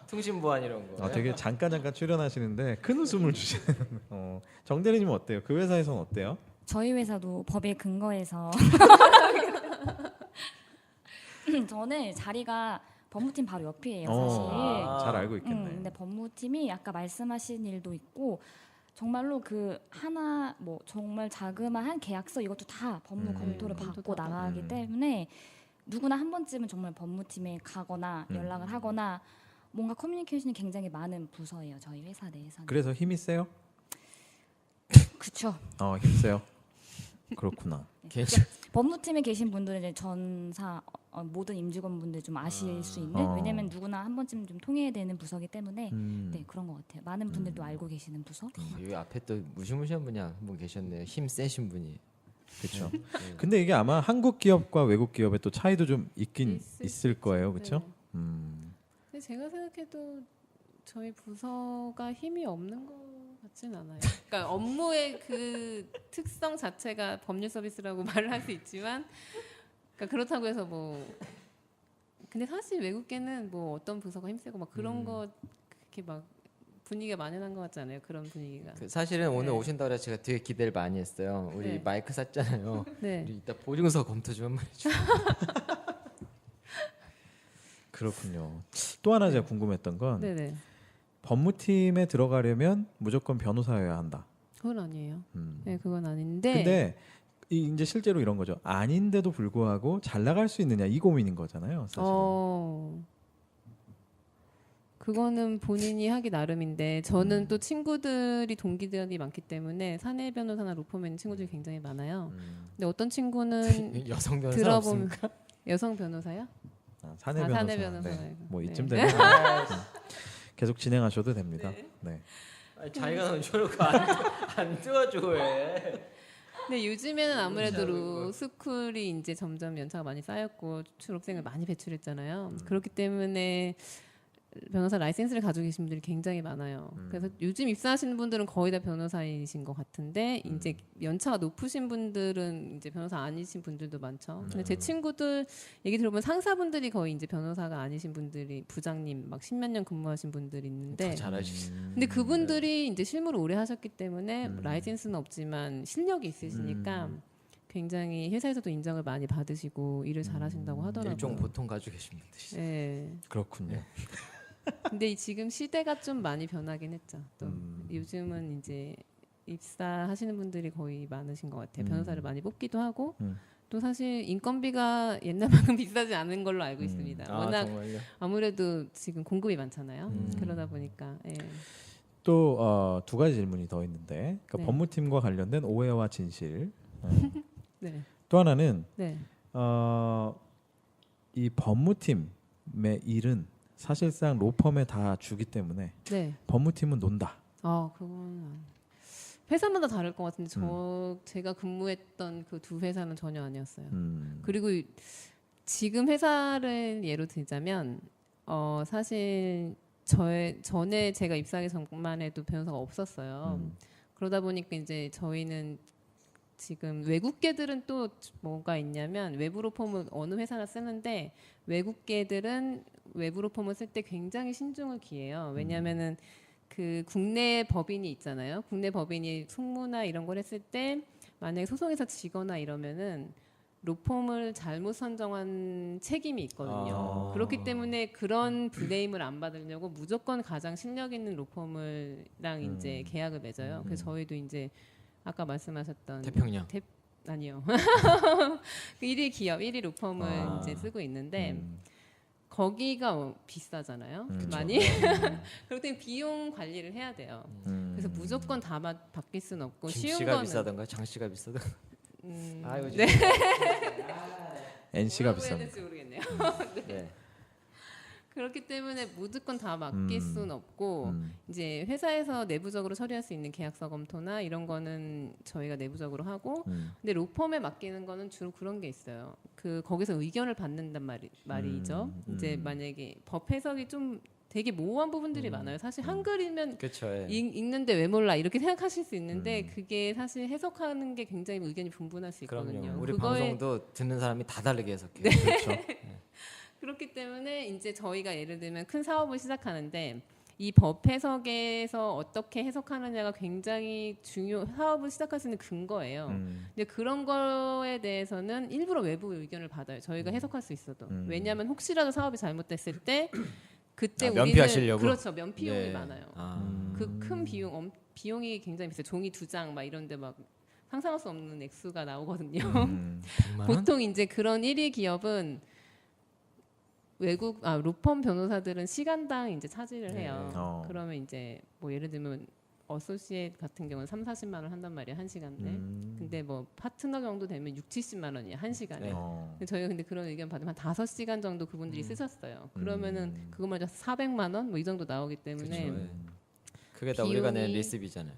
통신보안 이런 거. 되게 잠깐 출연하시는데 큰 웃음을 주시는. 정 대리님은 어때요? 그 회사에서는 어때요? 저희 회사도 법에 근거해서 저는 자리가 법무팀 바로 옆이에요, 사실. 잘 알고 있겠네. 근데 법무팀이 아까 말씀하신 일도 있고 정말로 그 하나 뭐 정말 자그마한 계약서 이것도 다 법무 검토를 받고 다 나가기 때문에 누구나 한 번쯤은 정말 법무팀에 가거나 연락을 하거나 뭔가 커뮤니케이션이 굉장히 많은 부서예요, 저희 회사 내에서는. 그래서 힘이 세요? 그렇죠. 힘 세요. 그렇구나. 법무팀에 계신 분들은 이제 전사 모든 임직원분들 좀 아실 수 있는 왜냐면 누구나 한 번쯤 좀 통해야 되는 부서기 때문에 네 그런 것 같아요. 많은 분들도 알고 계시는 부서. 여기 앞에 또 무시무시한 분이 한 분 계셨네요. 힘 세신 분이. 그렇죠. 근데 이게 아마 한국 기업과 외국 기업의 또 차이도 좀 있긴 있을 있을 거예요, 그렇죠? 네. 근데 제가 생각해도 저희 부서가 힘이 없는 것 같진 않아요. 그러니까 업무의 그 특성 자체가 법률 서비스라고 말을 할 수 있지만, 그러니까 그렇다고 해서 뭐 근데 사실 외국계는 뭐 어떤 부서가 힘세고 막 그런 거 그렇게 막 분위기가 만연한 것 같지 않아요? 그런 분위기가. 사실은 오늘 네. 오신다고 해서 제가 되게 기대를 많이 했어요. 우리 네. 마이크 샀잖아요. 네. 우리 이따 보증서 검토 좀 한번 해줘. 그렇군요. 또 하나 제가 궁금했던 건 네네. 법무팀에 들어가려면 무조건 변호사여야 한다. 그건 아니에요. 음. 네, 그건 아닌데. 근데 이제 실제로 이런 거죠. 아닌데도 불구하고 잘 나갈 수 있느냐 이 고민인 거잖아요. 사실은. 그거는 본인이 하기 나름인데 저는 또 친구들이 동기들이 많기 때문에 사내 변호사나 로펌에 친구들이 굉장히 많아요. 근데 어떤 친구는 여성 변호사 들어보면 없습니까? 여성 변호사야? 사내 아, 변호사. 사내 변호사 네. 말고. 뭐 네. 이쯤 되면 계속 진행하셔도 됩니다. 네. 아니, 자기가 넣어놓고 안 도와줘 왜? 근데 요즘에는 아무래도 스쿨이 이제 점점 연차가 많이 쌓였고 졸업생을 많이 배출했잖아요. 그렇기 때문에 변호사 라이센스를 가지고 계신 분들이 굉장히 많아요. 그래서 요즘 입사하시는 분들은 거의 다 변호사이신 것 같은데 이제 연차가 높으신 분들은 이제 변호사 아니신 분들도 많죠. 근데 제 친구들 얘기 들어보면 상사분들이 거의 이제 변호사가 아니신 분들이 부장님 막 십몇 년 근무하신 분들이 있는데 잘하시죠. 근데 그분들이 이제 실무를 오래 하셨기 때문에 라이센스는 없지만 실력이 있으시니까 굉장히 회사에서도 인정을 많이 받으시고 일을 잘하신다고 하더라고요. 일종 보통 가지고 계신 분들이시죠. 네. 그렇군요. 근데 지금 시대가 좀 많이 변하긴 했죠. 또 요즘은 이제 입사하시는 분들이 거의 많으신 것 같아요. 변호사를 많이 뽑기도 하고 또 사실 인건비가 옛날만큼 비싸지 않은 걸로 알고 있습니다. 아, 워낙 정말요? 아무래도 지금 공급이 많잖아요. 그러다 보니까 예. 또 두 가지 질문이 더 있는데 그러니까 네. 법무팀과 관련된 오해와 진실. 네. 네, 또 하나는 네, 이 법무팀의 일은 사실상 로펌에 다 주기 때문에 네. 법무팀은 논다. 그건 회사마다 다를 것 같은데 제가 근무했던 그 두 회사는 전혀 아니었어요. 그리고 지금 회사를 예로 들자면 사실 전에 제가 입사하기 전만 해도 변호사가 없었어요. 그러다 보니까 이제 저희는 지금 외국계들은 또 뭐가 있냐면 외부 로펌을 어느 회사나 쓰는데 외국계들은 외부 로펌을 쓸 때 굉장히 신중을 기해요. 왜냐하면은 그 국내 법인이 있잖아요. 국내 법인이 송무나 이런 걸 했을 때 만약에 소송에서 지거나 이러면은 로펌을 잘못 선정한 책임이 있거든요. 그렇기 때문에 그런 블레임을 안 받으려고 무조건 가장 실력 있는 로펌을랑 이제 계약을 맺어요. 그래서 저희도 이제 아까 말씀하셨던 태평양. 아니요. 그 1위 기업, 1위 로펌을 이제 쓰고 있는데 거기가 비싸잖아요. 많이. 그렇기 때문에 비용 관리를 해야 돼요. 그래서 무조건 다 바뀔 수는 없고 쉬운 김씨가 거는 비싸던가 장씨가 비싸던가. 아이고 네. NC가 뭐라고 해야 비쌉니다. 될지 모르겠네요. 네. 그렇기 때문에 무조건 다 맡길 수는 없고 이제 회사에서 내부적으로 처리할 수 있는 계약서 검토나 이런 거는 저희가 내부적으로 하고 근데 로펌에 맡기는 거는 주로 그런 게 있어요. 그 거기서 의견을 받는단 말이죠. 이제 만약에 법 해석이 좀 되게 모호한 부분들이 많아요. 사실 한글이면 그렇죠. 예. 읽는데 왜 몰라 이렇게 생각하실 수 있는데 그게 사실 해석하는 게 굉장히 의견이 분분할 수 있거든요. 그럼요. 우리 그거에 방송도 듣는 사람이 다 다르게 해석해요. 그렇죠. 그렇기 때문에 이제 저희가 예를 들면 큰 사업을 시작하는데 이 법 해석에서 어떻게 해석하느냐가 굉장히 사업을 시작할 수 있는 근거예요. 근데 그런 거에 대해서는 일부러 외부 의견을 받아요. 저희가 해석할 수 있어도. 왜냐하면 혹시라도 사업이 잘못됐을 때 그때 우리는 면피하시려고? 그렇죠. 면피용이 네. 많아요. 아. 그 큰 비용이 굉장히 비싸요. 종이 2장 막 이런데 막 상상할 수 없는 액수가 나오거든요. 100만 원? 보통 이제 그런 1위 기업은 로펌 변호사들은 시간당 이제 차지를 해요. 그러면 이제 뭐 예를 들면 어소시에이트 같은 경우는 3-40만 원 한단 말이에요. 한 시간에. 근데 뭐 파트너 정도 되면 6-70만 원이에요. 한 시간에. 근데 저희가 근데 그런 의견 받으면 한 5시간 정도 그분들이 쓰셨어요. 그러면은 그것마저 400만 원 뭐 이 정도 나오기 때문에 그쵸, 예. 그게 다 우리가 낸 비용이- 리스비잖아요.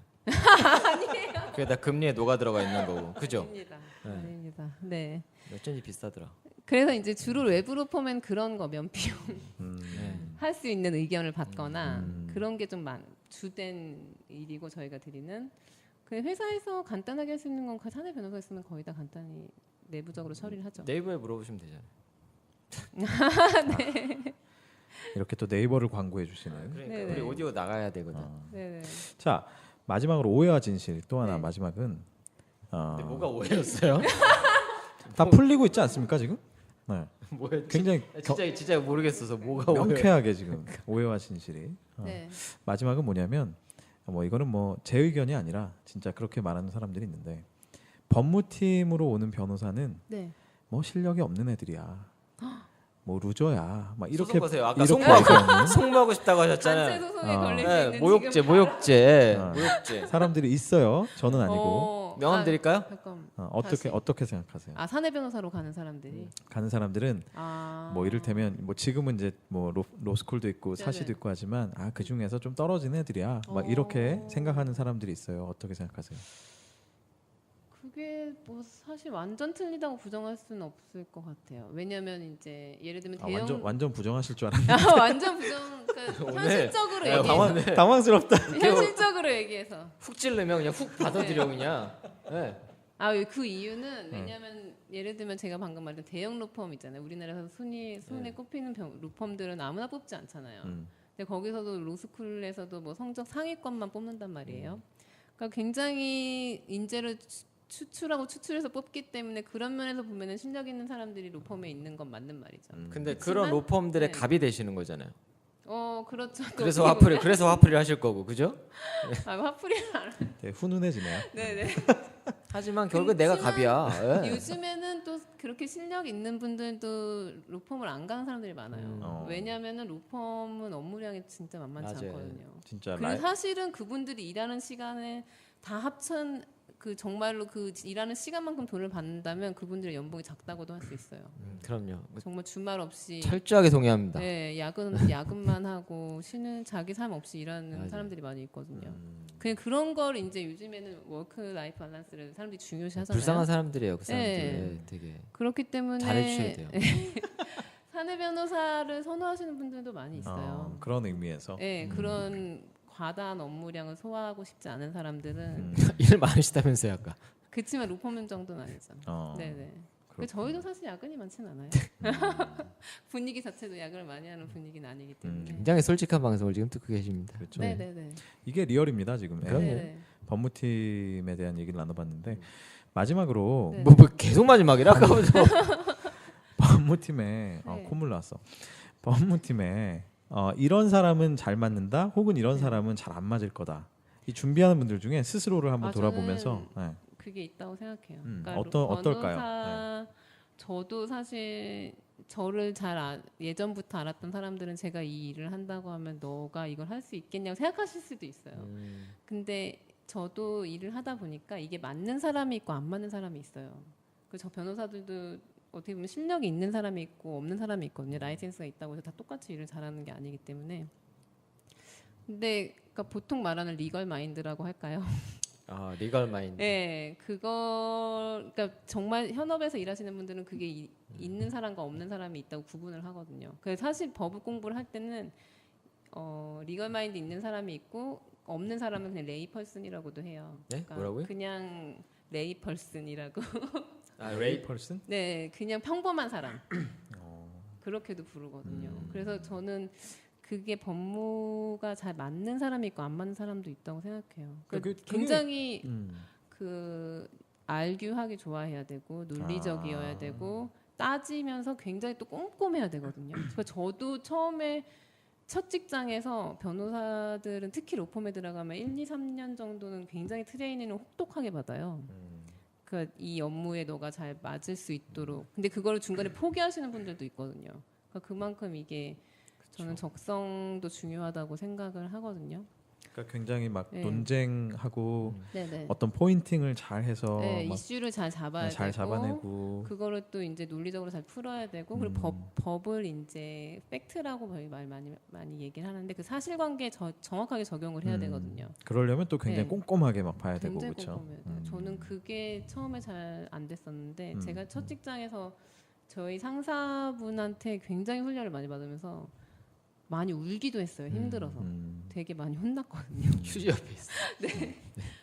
그게 다 금리에 녹아 들어가 있는 거고, 그죠? 아닙니다. 아닙니다. 네. 어쩐지 비싸더라. 그래서 이제 주로 외부 로펌은 그런 거 면피용 네. 할 수 있는 의견을 받거나 그런 게 좀 주된 일이고 저희가 드리는 그 회사에서 간단하게 할 수 있는 건 사내 변호사 있으면 거의 다 간단히 내부적으로 처리를 하죠. 네이버에 물어보시면 되잖아요. 이렇게 또 네이버를 광고해 주시는. 그러니까 네네. 우리 오디오 나가야 되거든. 네네. 자 마지막으로 오해와 진실 또 하나 네. 마지막은 근데 뭐가 오해였어요? 다 풀리고 있지 않습니까 지금? 네. 뭐였지? 굉장히 진짜 모르겠어서 뭐가 오해? 명쾌하게 지금 오해와 진실이. 네. 마지막은 뭐냐면 뭐 이거는 뭐 제 의견이 아니라 진짜 그렇게 말하는 사람들이 있는데 법무팀으로 오는 변호사는 네. 뭐 실력이 없는 애들이야. 뭐 루저야. 막 이렇게 소송 거세요. 아까 이렇게 송무하고 얘기하는 송무하고 싶다고 단체 하셨잖아요. 소송에 어. 걸릴 수 네, 있는 모욕죄, 지금 모욕죄, 어. 모욕죄. 사람들이 있어요. 저는 아니고. 명함 드릴까요? 잠깐. 어떻게 다시. 어떻게 생각하세요? 사내 변호사로 가는 사람들이. 가는 사람들은 뭐 이를테면 뭐 지금은 이제 뭐 로스쿨도 있고 네네. 사시도 있고 하지만 그 중에서 좀 떨어진 애들이야. 막 이렇게 생각하는 사람들이 있어요. 어떻게 생각하세요? 그게 뭐 사실 완전 틀리다고 부정할 수는 없을 것 같아요. 왜냐하면 이제 예를 들면 대형 완전 부정하실 줄 알았는데 완전 부정. 그러니까 오늘- 현실적으로 야, 얘기해서. 당황스럽다. 현실적으로 얘기해서. 훅 찔르면 그냥 훅 받아들여 그냥. 네. 그 이유는 왜냐하면 예를 들면 제가 방금 말했던 대형 로펌 있잖아요. 우리나라에서 손에 꼽히는 로펌들은 아무나 뽑지 않잖아요. 근데 거기서도 로스쿨에서도 뭐 성적 상위권만 뽑는단 말이에요. 그러니까 굉장히 인재를 추출해서 뽑기 때문에 그런 면에서 보면은 실력 있는 사람들이 로펌에 있는 건 맞는 말이죠. 근데 그렇지만- 그런 로펌들의 네. 갑이 되시는 거잖아요. 그렇죠. 그래서 화풀이를 하실 거고, 그죠? 화풀이를 안. 되게 훈훈해지네요. 네네. 하지만 결국 내가 갑이야. 예. 요즘에는 또 그렇게 실력 있는 분들도 로펌을 안 가는 사람들이 많아요. 어. 왜냐하면은 로펌은 업무량이 진짜 만만치 맞아요. 않거든요. 진짜 근데 사실은 그분들이 일하는 시간에 다 합천 그 정말로 그 일하는 시간만큼 돈을 받는다면 그분들의 연봉이 작다고도 할 수 있어요. 그럼요. 정말 주말 없이 철저하게 동의합니다. 네, 야근만 하고 쉬는 자기 삶 없이 일하는 맞아요. 사람들이 많이 있거든요. 그냥 그런 걸 이제 요즘에는 워크 라이프 밸런스를 사람들이 중요시 하잖아요. 불쌍한 사람들이에요. 그 사람들. 네. 네, 되게 그렇기 때문에 잘해주셔야 돼요. 사내 변호사를 선호하시는 분들도 많이 있어요. 그런 의미에서. 네, 그런 과다한 업무량을 소화하고 싶지 않은 사람들은 일 많으시다면서요, 아까. 그렇지만 로펌 정도는 아니죠. 네네. 그렇구나. 저희도 사실 야근이 많지는 않아요. 분위기 자체도 야근을 많이 하는 분위기는 아니기 때문에. 굉장히 솔직한 방송을 지금 듣고 계십니다. 그렇죠. 네네네. 이게 리얼입니다 지금. 그럼요. 네네. 법무팀에 대한 얘기를 나눠봤는데 마지막으로 네. 뭐 계속 마지막이라 아까부터. 법무팀에 네. 콧물 나왔어. 법무팀에 이런 사람은 잘 맞는다, 혹은 이런 네. 사람은 잘 안 맞을 거다. 이 준비하는 분들 중에 스스로를 한번 저는 돌아보면서 네. 그게 있다고 생각해요. 어떨까요? 변호사, 저도 사실 저를 예전부터 알았던 사람들은 제가 이 일을 한다고 하면 너가 이걸 할 수 있겠냐고 생각하실 수도 있어요. 근데 저도 일을 하다 보니까 이게 맞는 사람이 있고 안 맞는 사람이 있어요. 저 변호사들도 어떻게 보면 실력이 있는 사람이 있고 없는 사람이 있거든요. 라이센스가 있다고 해서 다 똑같이 일을 잘하는 게 아니기 때문에. 근데 그러니까 보통 말하는 리걸 마인드라고 할까요? 아, 리걸 마인드. 네, 그러니까 정말 현업에서 일하시는 분들은 그게 있는 사람과 없는 사람이 있다고 구분을 하거든요. 그래서 사실 법 공부를 할 때는 리걸 마인드 있는 사람이 있고 없는 사람은 그냥 레이 펄슨이라고도 해요. 네? 뭐라고요? 그냥 레이 펄슨이라고. 아, 레이 펄슨? 네, 그냥 평범한 사람. 그렇게도 부르거든요. 그래서 저는 그게 법무가 잘 맞는 사람이 있고 안 맞는 사람도 있다고 생각해요. 그러니까 굉장히 알규하기 좋아해야 되고 논리적이어야 되고 따지면서 굉장히 또 꼼꼼해야 되거든요. 그러니까 저도 처음에 첫 직장에서 변호사들은 특히 로펌에 들어가면 1, 2, 3년 정도는 굉장히 트레이닝을 혹독하게 받아요. 그러니까 이 업무에 너가 잘 맞을 수 있도록. 근데 그걸 중간에 포기하시는 분들도 있거든요. 그러니까 그만큼 이게 저는 적성도 중요하다고 생각을 하거든요. 그러니까 굉장히 막 네. 논쟁하고 네네. 어떤 포인팅을 잘 해서 네, 막 이슈를 잘 잡아야 잘 되고 잡아내고 그거를 또 이제 논리적으로 잘 풀어야 되고 그리고 법을 이제 팩트라고 저희 많이 얘기를 하는데 그 사실관계에 정확하게 적용을 해야 되거든요. 그러려면 또 굉장히 네. 꼼꼼하게 막 봐야 되고 굉장히 그렇죠. 꼼꼼해야 돼요. 저는 그게 처음에 잘 안 됐었는데 제가 첫 직장에서 저희 상사분한테 굉장히 훈련을 많이 받으면서 많이 울기도 했어요. 힘들어서. 되게 많이 혼났거든요. 휴지 옆에 있어. 네.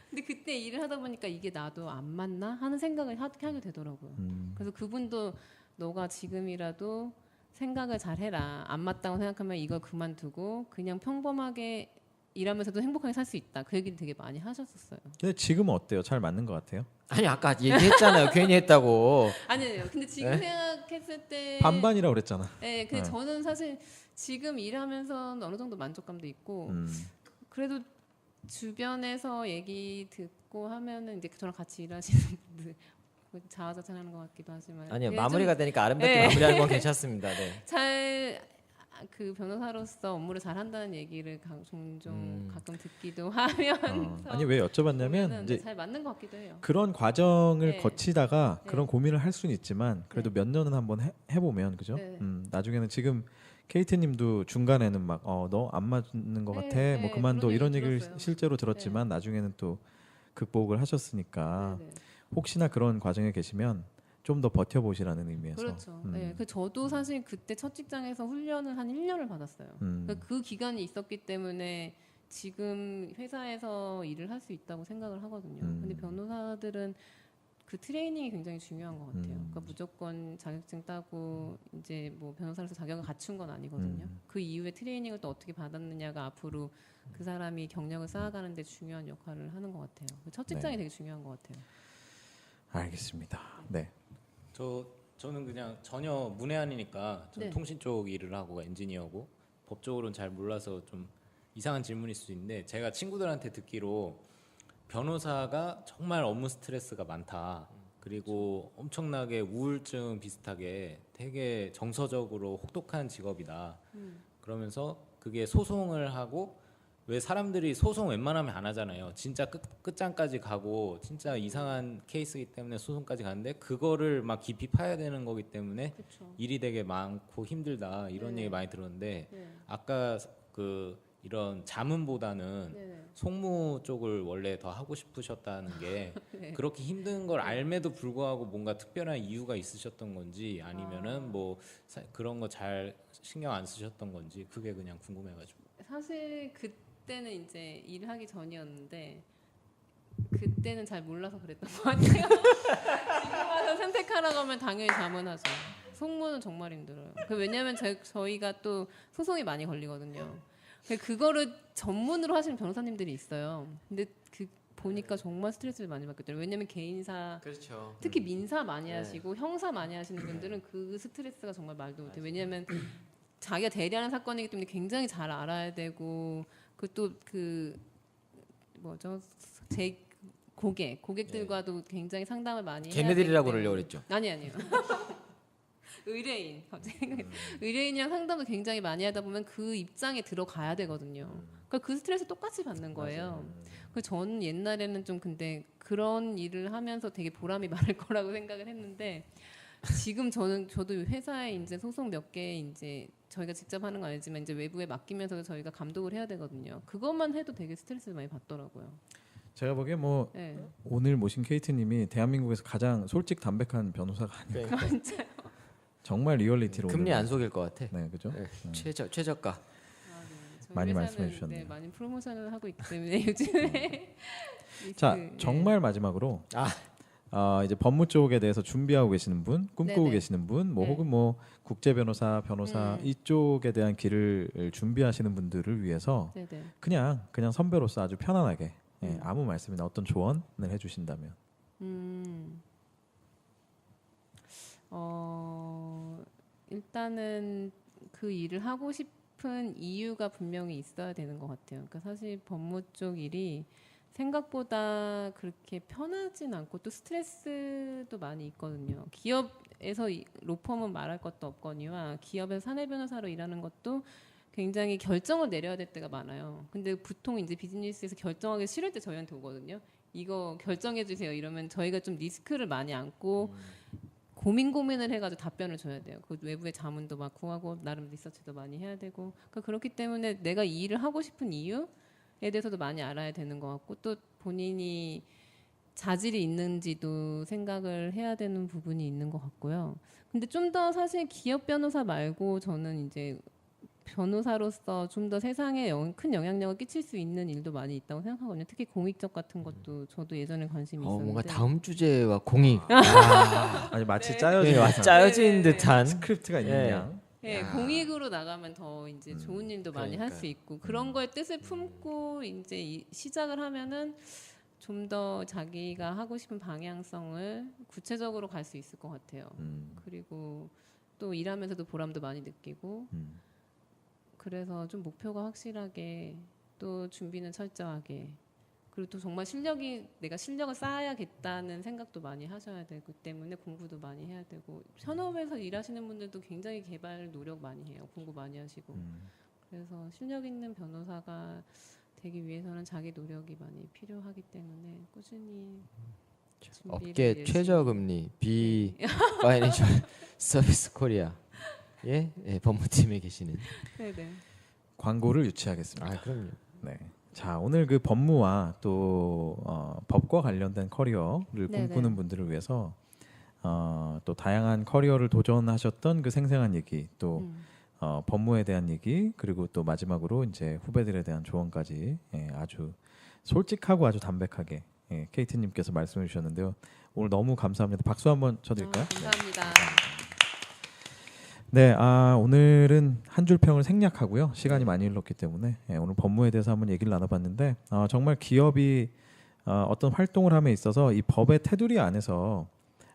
근데 그때 일을 하다 보니까 이게 나도 안 맞나 하는 생각을 하게 되더라고요. 그래서 그분도 너가 지금이라도 생각을 잘 해라. 안 맞다고 생각하면 이걸 그만두고 그냥 평범하게 일하면서도 행복하게 살 수 있다. 그 얘기를 되게 많이 하셨었어요. 근데 지금은 어때요? 잘 맞는 것 같아요? 아니 아까 얘기했잖아요. 괜히 했다고. 아니에요. 근데 지금 네? 생각했을 때 반반이라고 그랬잖아. 네, 근데 네. 저는 사실 지금 일하면서 어느 정도 만족감도 있고 그래도 주변에서 얘기 듣고 하면은 이제 저랑 같이 일하시는 분들 자화자찬하는 것 같기도 하지만 아니요, 그게 마무리가 되니까 아름답게 네. 마무리하는 건 괜찮습니다. 네. 잘 그 변호사로서 업무를 잘 한다는 얘기를 종종 가끔 듣기도 하면서 아니 왜 여쭤봤냐면 보면은 이제 잘 맞는 것 같기도 해요. 그런 과정을 네. 거치다가 네. 그런 고민을 할 수는 있지만 그래도 네. 몇 년은 한번 해보면 그죠? 네. 나중에는 지금 케이트님도 중간에는 막 너 안 맞는 것 네, 같아 네, 뭐 그만둬 그런 이런 얘기 얘기를 들었어요. 실제로 들었지만 나중에는 또 극복을 하셨으니까 네, 네. 혹시나 그런 과정에 계시면 좀 더 버텨보시라는 의미에서 그렇죠. 네, 그 저도 사실 그때 첫 직장에서 훈련을 한 1년을 받았어요. 그러니까 그 기간이 있었기 때문에 지금 회사에서 일을 할 수 있다고 생각을 하거든요. 근데 변호사들은 그 트레이닝이 굉장히 중요한 것 같아요. 그러니까 무조건 자격증 따고 이제 뭐 변호사로서 자격을 갖춘 건 아니거든요. 그 이후에 트레이닝을 또 어떻게 받았느냐가 앞으로 그 사람이 경력을 쌓아가는데 중요한 역할을 하는 것 같아요. 첫 직장이 되게 중요한 것 같아요. 알겠습니다. 네. 저는 그냥 전혀 문외한이니까 저는 네. 통신 쪽 일을 하고 엔지니어고 법 쪽으로는 잘 몰라서 좀 이상한 질문일 수 있는데 제가 친구들한테 듣기로 변호사가 정말 업무 스트레스가 많다. 그리고 엄청나게 우울증 비슷하게 되게 정서적으로 혹독한 직업이다. 그러면서 그게 소송을 하고 왜 사람들이 소송 웬만하면 안 하잖아요. 진짜 끝장까지 가고 진짜 이상한 케이스이기 때문에 소송까지 가는데 그거를 막 깊이 파야 되는 거기 때문에 그쵸. 일이 되게 많고 힘들다 이런 네. 얘기 많이 들었는데 네. 아까 그 이런 자문보다는 네. 송무 쪽을 원래 더 하고 싶으셨다는 게 네. 그렇게 힘든 걸 알매도 불구하고 뭔가 특별한 이유가 있으셨던 건지 아니면은 뭐 그런 거 잘 신경 안 쓰셨던 건지 그게 그냥 궁금해가지고. 사실 그때는 이제 일을 하기 전이었는데 그때는 잘 몰라서 그랬던 것 같아요. 지금 와서 선택하라고 하면 당연히 자문하죠. 송무는 정말 힘들어요. 왜냐하면 저희가 또 소송이 많이 걸리거든요. 그거를 전문으로 하시는 변호사님들이 있어요. 근데 그 보니까 정말 스트레스를 많이 받거든요. 왜냐하면 개인사, 그렇죠. 특히 민사 많이 네. 하시고 형사 많이 하시는 분들은 그 스트레스가 정말 말도 못해요. 왜냐하면 자기가 대리하는 사건이기 때문에 굉장히 잘 알아야 되고 그 뭐죠? 제 고객들과도 굉장히 상담을 많이 해야 걔네들이라고 되기 그러려고 때문에. 그랬죠. 아니에요. 의뢰인 갑자기 의뢰인이랑 상담도 굉장히 많이 하다 보면 그 입장에 들어가야 되거든요. 그러니까 그 스트레스 똑같이 받는 거예요. 그 저는 옛날에는 좀 근데 그런 일을 하면서 되게 보람이 많을 거라고 생각을 했는데 지금 저도 회사에 이제 소송 몇 개 이제 저희가 직접 하는 건 아니지만 이제 외부에 맡기면서 저희가 감독을 해야 되거든요. 그것만 해도 되게 스트레스를 많이 받더라고요. 제가 보기에 뭐 네. 오늘 모신 케이트님이 대한민국에서 가장 솔직 담백한 변호사가 아닐까. 정말 리얼리티로 금리 오늘 안 속일 것 같아. 네, 그죠? 네. 최저가. 아, 네. 저희 많이 회사는, 말씀해 주셨네요. 네, 많이 프로모션을 하고 있기 때문에 요즘에 자, 네. 정말 마지막으로 이제 법무 쪽에 대해서 준비하고 계시는 분, 꿈꾸고 네네. 계시는 분, 뭐 네. 혹은 뭐 국제 변호사 이쪽에 대한 길을 준비하시는 분들을 위해서 네네. 그냥 선배로서 아주 편안하게 아무 말씀이나 어떤 조언을 해주신다면. 일단은 그 일을 하고 싶은 이유가 분명히 있어야 되는 것 같아요. 그러니까 사실 법무 쪽 일이 생각보다 그렇게 편하진 않고 또 스트레스도 많이 있거든요. 기업에서 로펌은 말할 것도 없거니와 기업에서 사내 변호사로 일하는 것도 굉장히 결정을 내려야 될 때가 많아요. 근데 보통 이제 비즈니스에서 결정하기 싫을 때 저희한테 오거든요. 이거 결정해 주세요. 이러면 저희가 좀 리스크를 많이 안고 고민을 해가지고 답변을 줘야 돼요. 그 외부의 자문도 막 구하고 나름 리서치도 많이 해야 되고 그러니까 그렇기 때문에 내가 이 일을 하고 싶은 이유에 대해서도 많이 알아야 되는 것 같고 또 본인이 자질이 있는지도 생각을 해야 되는 부분이 있는 것 같고요. 근데 좀 더 사실 기업 변호사 말고 저는 이제 변호사로서 좀 더 세상에 큰 영향력을 끼칠 수 있는 일도 많이 있다고 생각하거든요. 특히 공익적 같은 것도 저도 예전에 관심이 있었는데. 뭔가 다음 주제와 공익. 아니 마치 짜여진 네, 듯한 짜여진 네. 듯한. 스크립트가 있는 네. 양. 네, 야. 공익으로 나가면 더 이제 좋은 일도 많이 할 수 그러니까요. 있고 그런 거에 뜻을 품고 이제 시작을 하면은 좀 더 자기가 하고 싶은 방향성을 구체적으로 갈 수 있을 것 같아요. 그리고 또 일하면서도 보람도 많이 느끼고 그래서 좀 목표가 확실하게 또 준비는 철저하게 그리고 또 정말 내가 실력을 쌓아야겠다는 생각도 많이 하셔야 되기 때문에 공부도 많이 해야 되고 현업에서 일하시는 분들도 굉장히 개발 노력 많이 해요. 공부 많이 하시고 그래서 실력 있는 변호사가 되기 위해서는 자기 노력이 많이 필요하기 때문에 꾸준히 준비를 업계 열심히 최저금리 B 파이낸셜 서비스 코리아 예 법무팀에 계시는. 네네. 광고를 유치하겠습니다. 그럼요. 네. 자, 오늘 그 법무와 또 법과 관련된 커리어를 네네. 꿈꾸는 분들을 위해서 또 다양한 커리어를 도전하셨던 그 생생한 얘기, 또 법무에 대한 얘기, 그리고 또 마지막으로 이제 후배들에 대한 조언까지 아주 솔직하고 아주 담백하게 케이트님께서 말씀해 주셨는데요. 오늘 너무 감사합니다. 박수 한번 쳐드릴까요? 감사합니다. 네, 오늘은 한 줄 평을 생략하고요. 시간이 많이 흘렀기 때문에 오늘 법무에 대해서 한번 얘기를 나눠봤는데 정말 기업이 어떤 활동을 함에 있어서 이 법의 테두리 안에서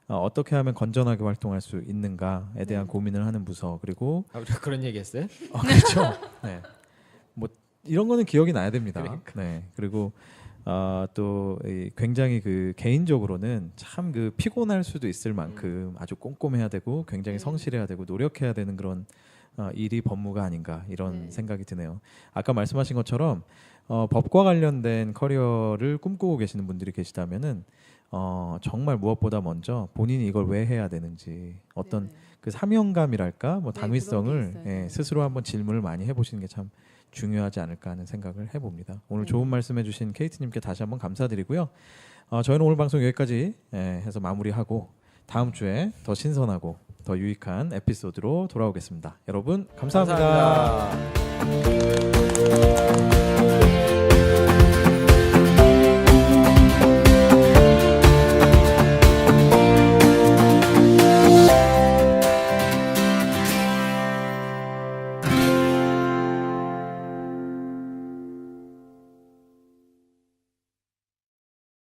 어떻게 하면 건전하게 활동할 수 있는가에 대한 고민을 하는 부서 그리고 그런 얘기했어요? 그렇죠. 네, 뭐 이런 거는 기억이 나야 됩니다. 그러니까. 네, 그리고 또 굉장히 그 개인적으로는 참 그 피곤할 수도 있을 만큼 아주 꼼꼼해야 되고 굉장히 성실해야 되고 노력해야 되는 그런 일이 법무가 아닌가 이런 네. 생각이 드네요. 아까 말씀하신 것처럼 법과 관련된 커리어를 꿈꾸고 계시는 분들이 계시다면은 정말 무엇보다 먼저 본인이 이걸 왜 해야 되는지 어떤 네. 그 사명감이랄까 뭐 네, 당위성을 그런 게 있어요. 예, 스스로 한번 질문을 많이 해보시는 게 참 중요하지 않을까 하는 생각을 해봅니다. 오늘 좋은 말씀해주신 케이트님께 다시 한번 감사드리고요. 저희는 오늘 방송 여기까지 해서 마무리하고 다음 주에 더 신선하고 더 유익한 에피소드로 돌아오겠습니다. 여러분 감사합니다. 감사합니다.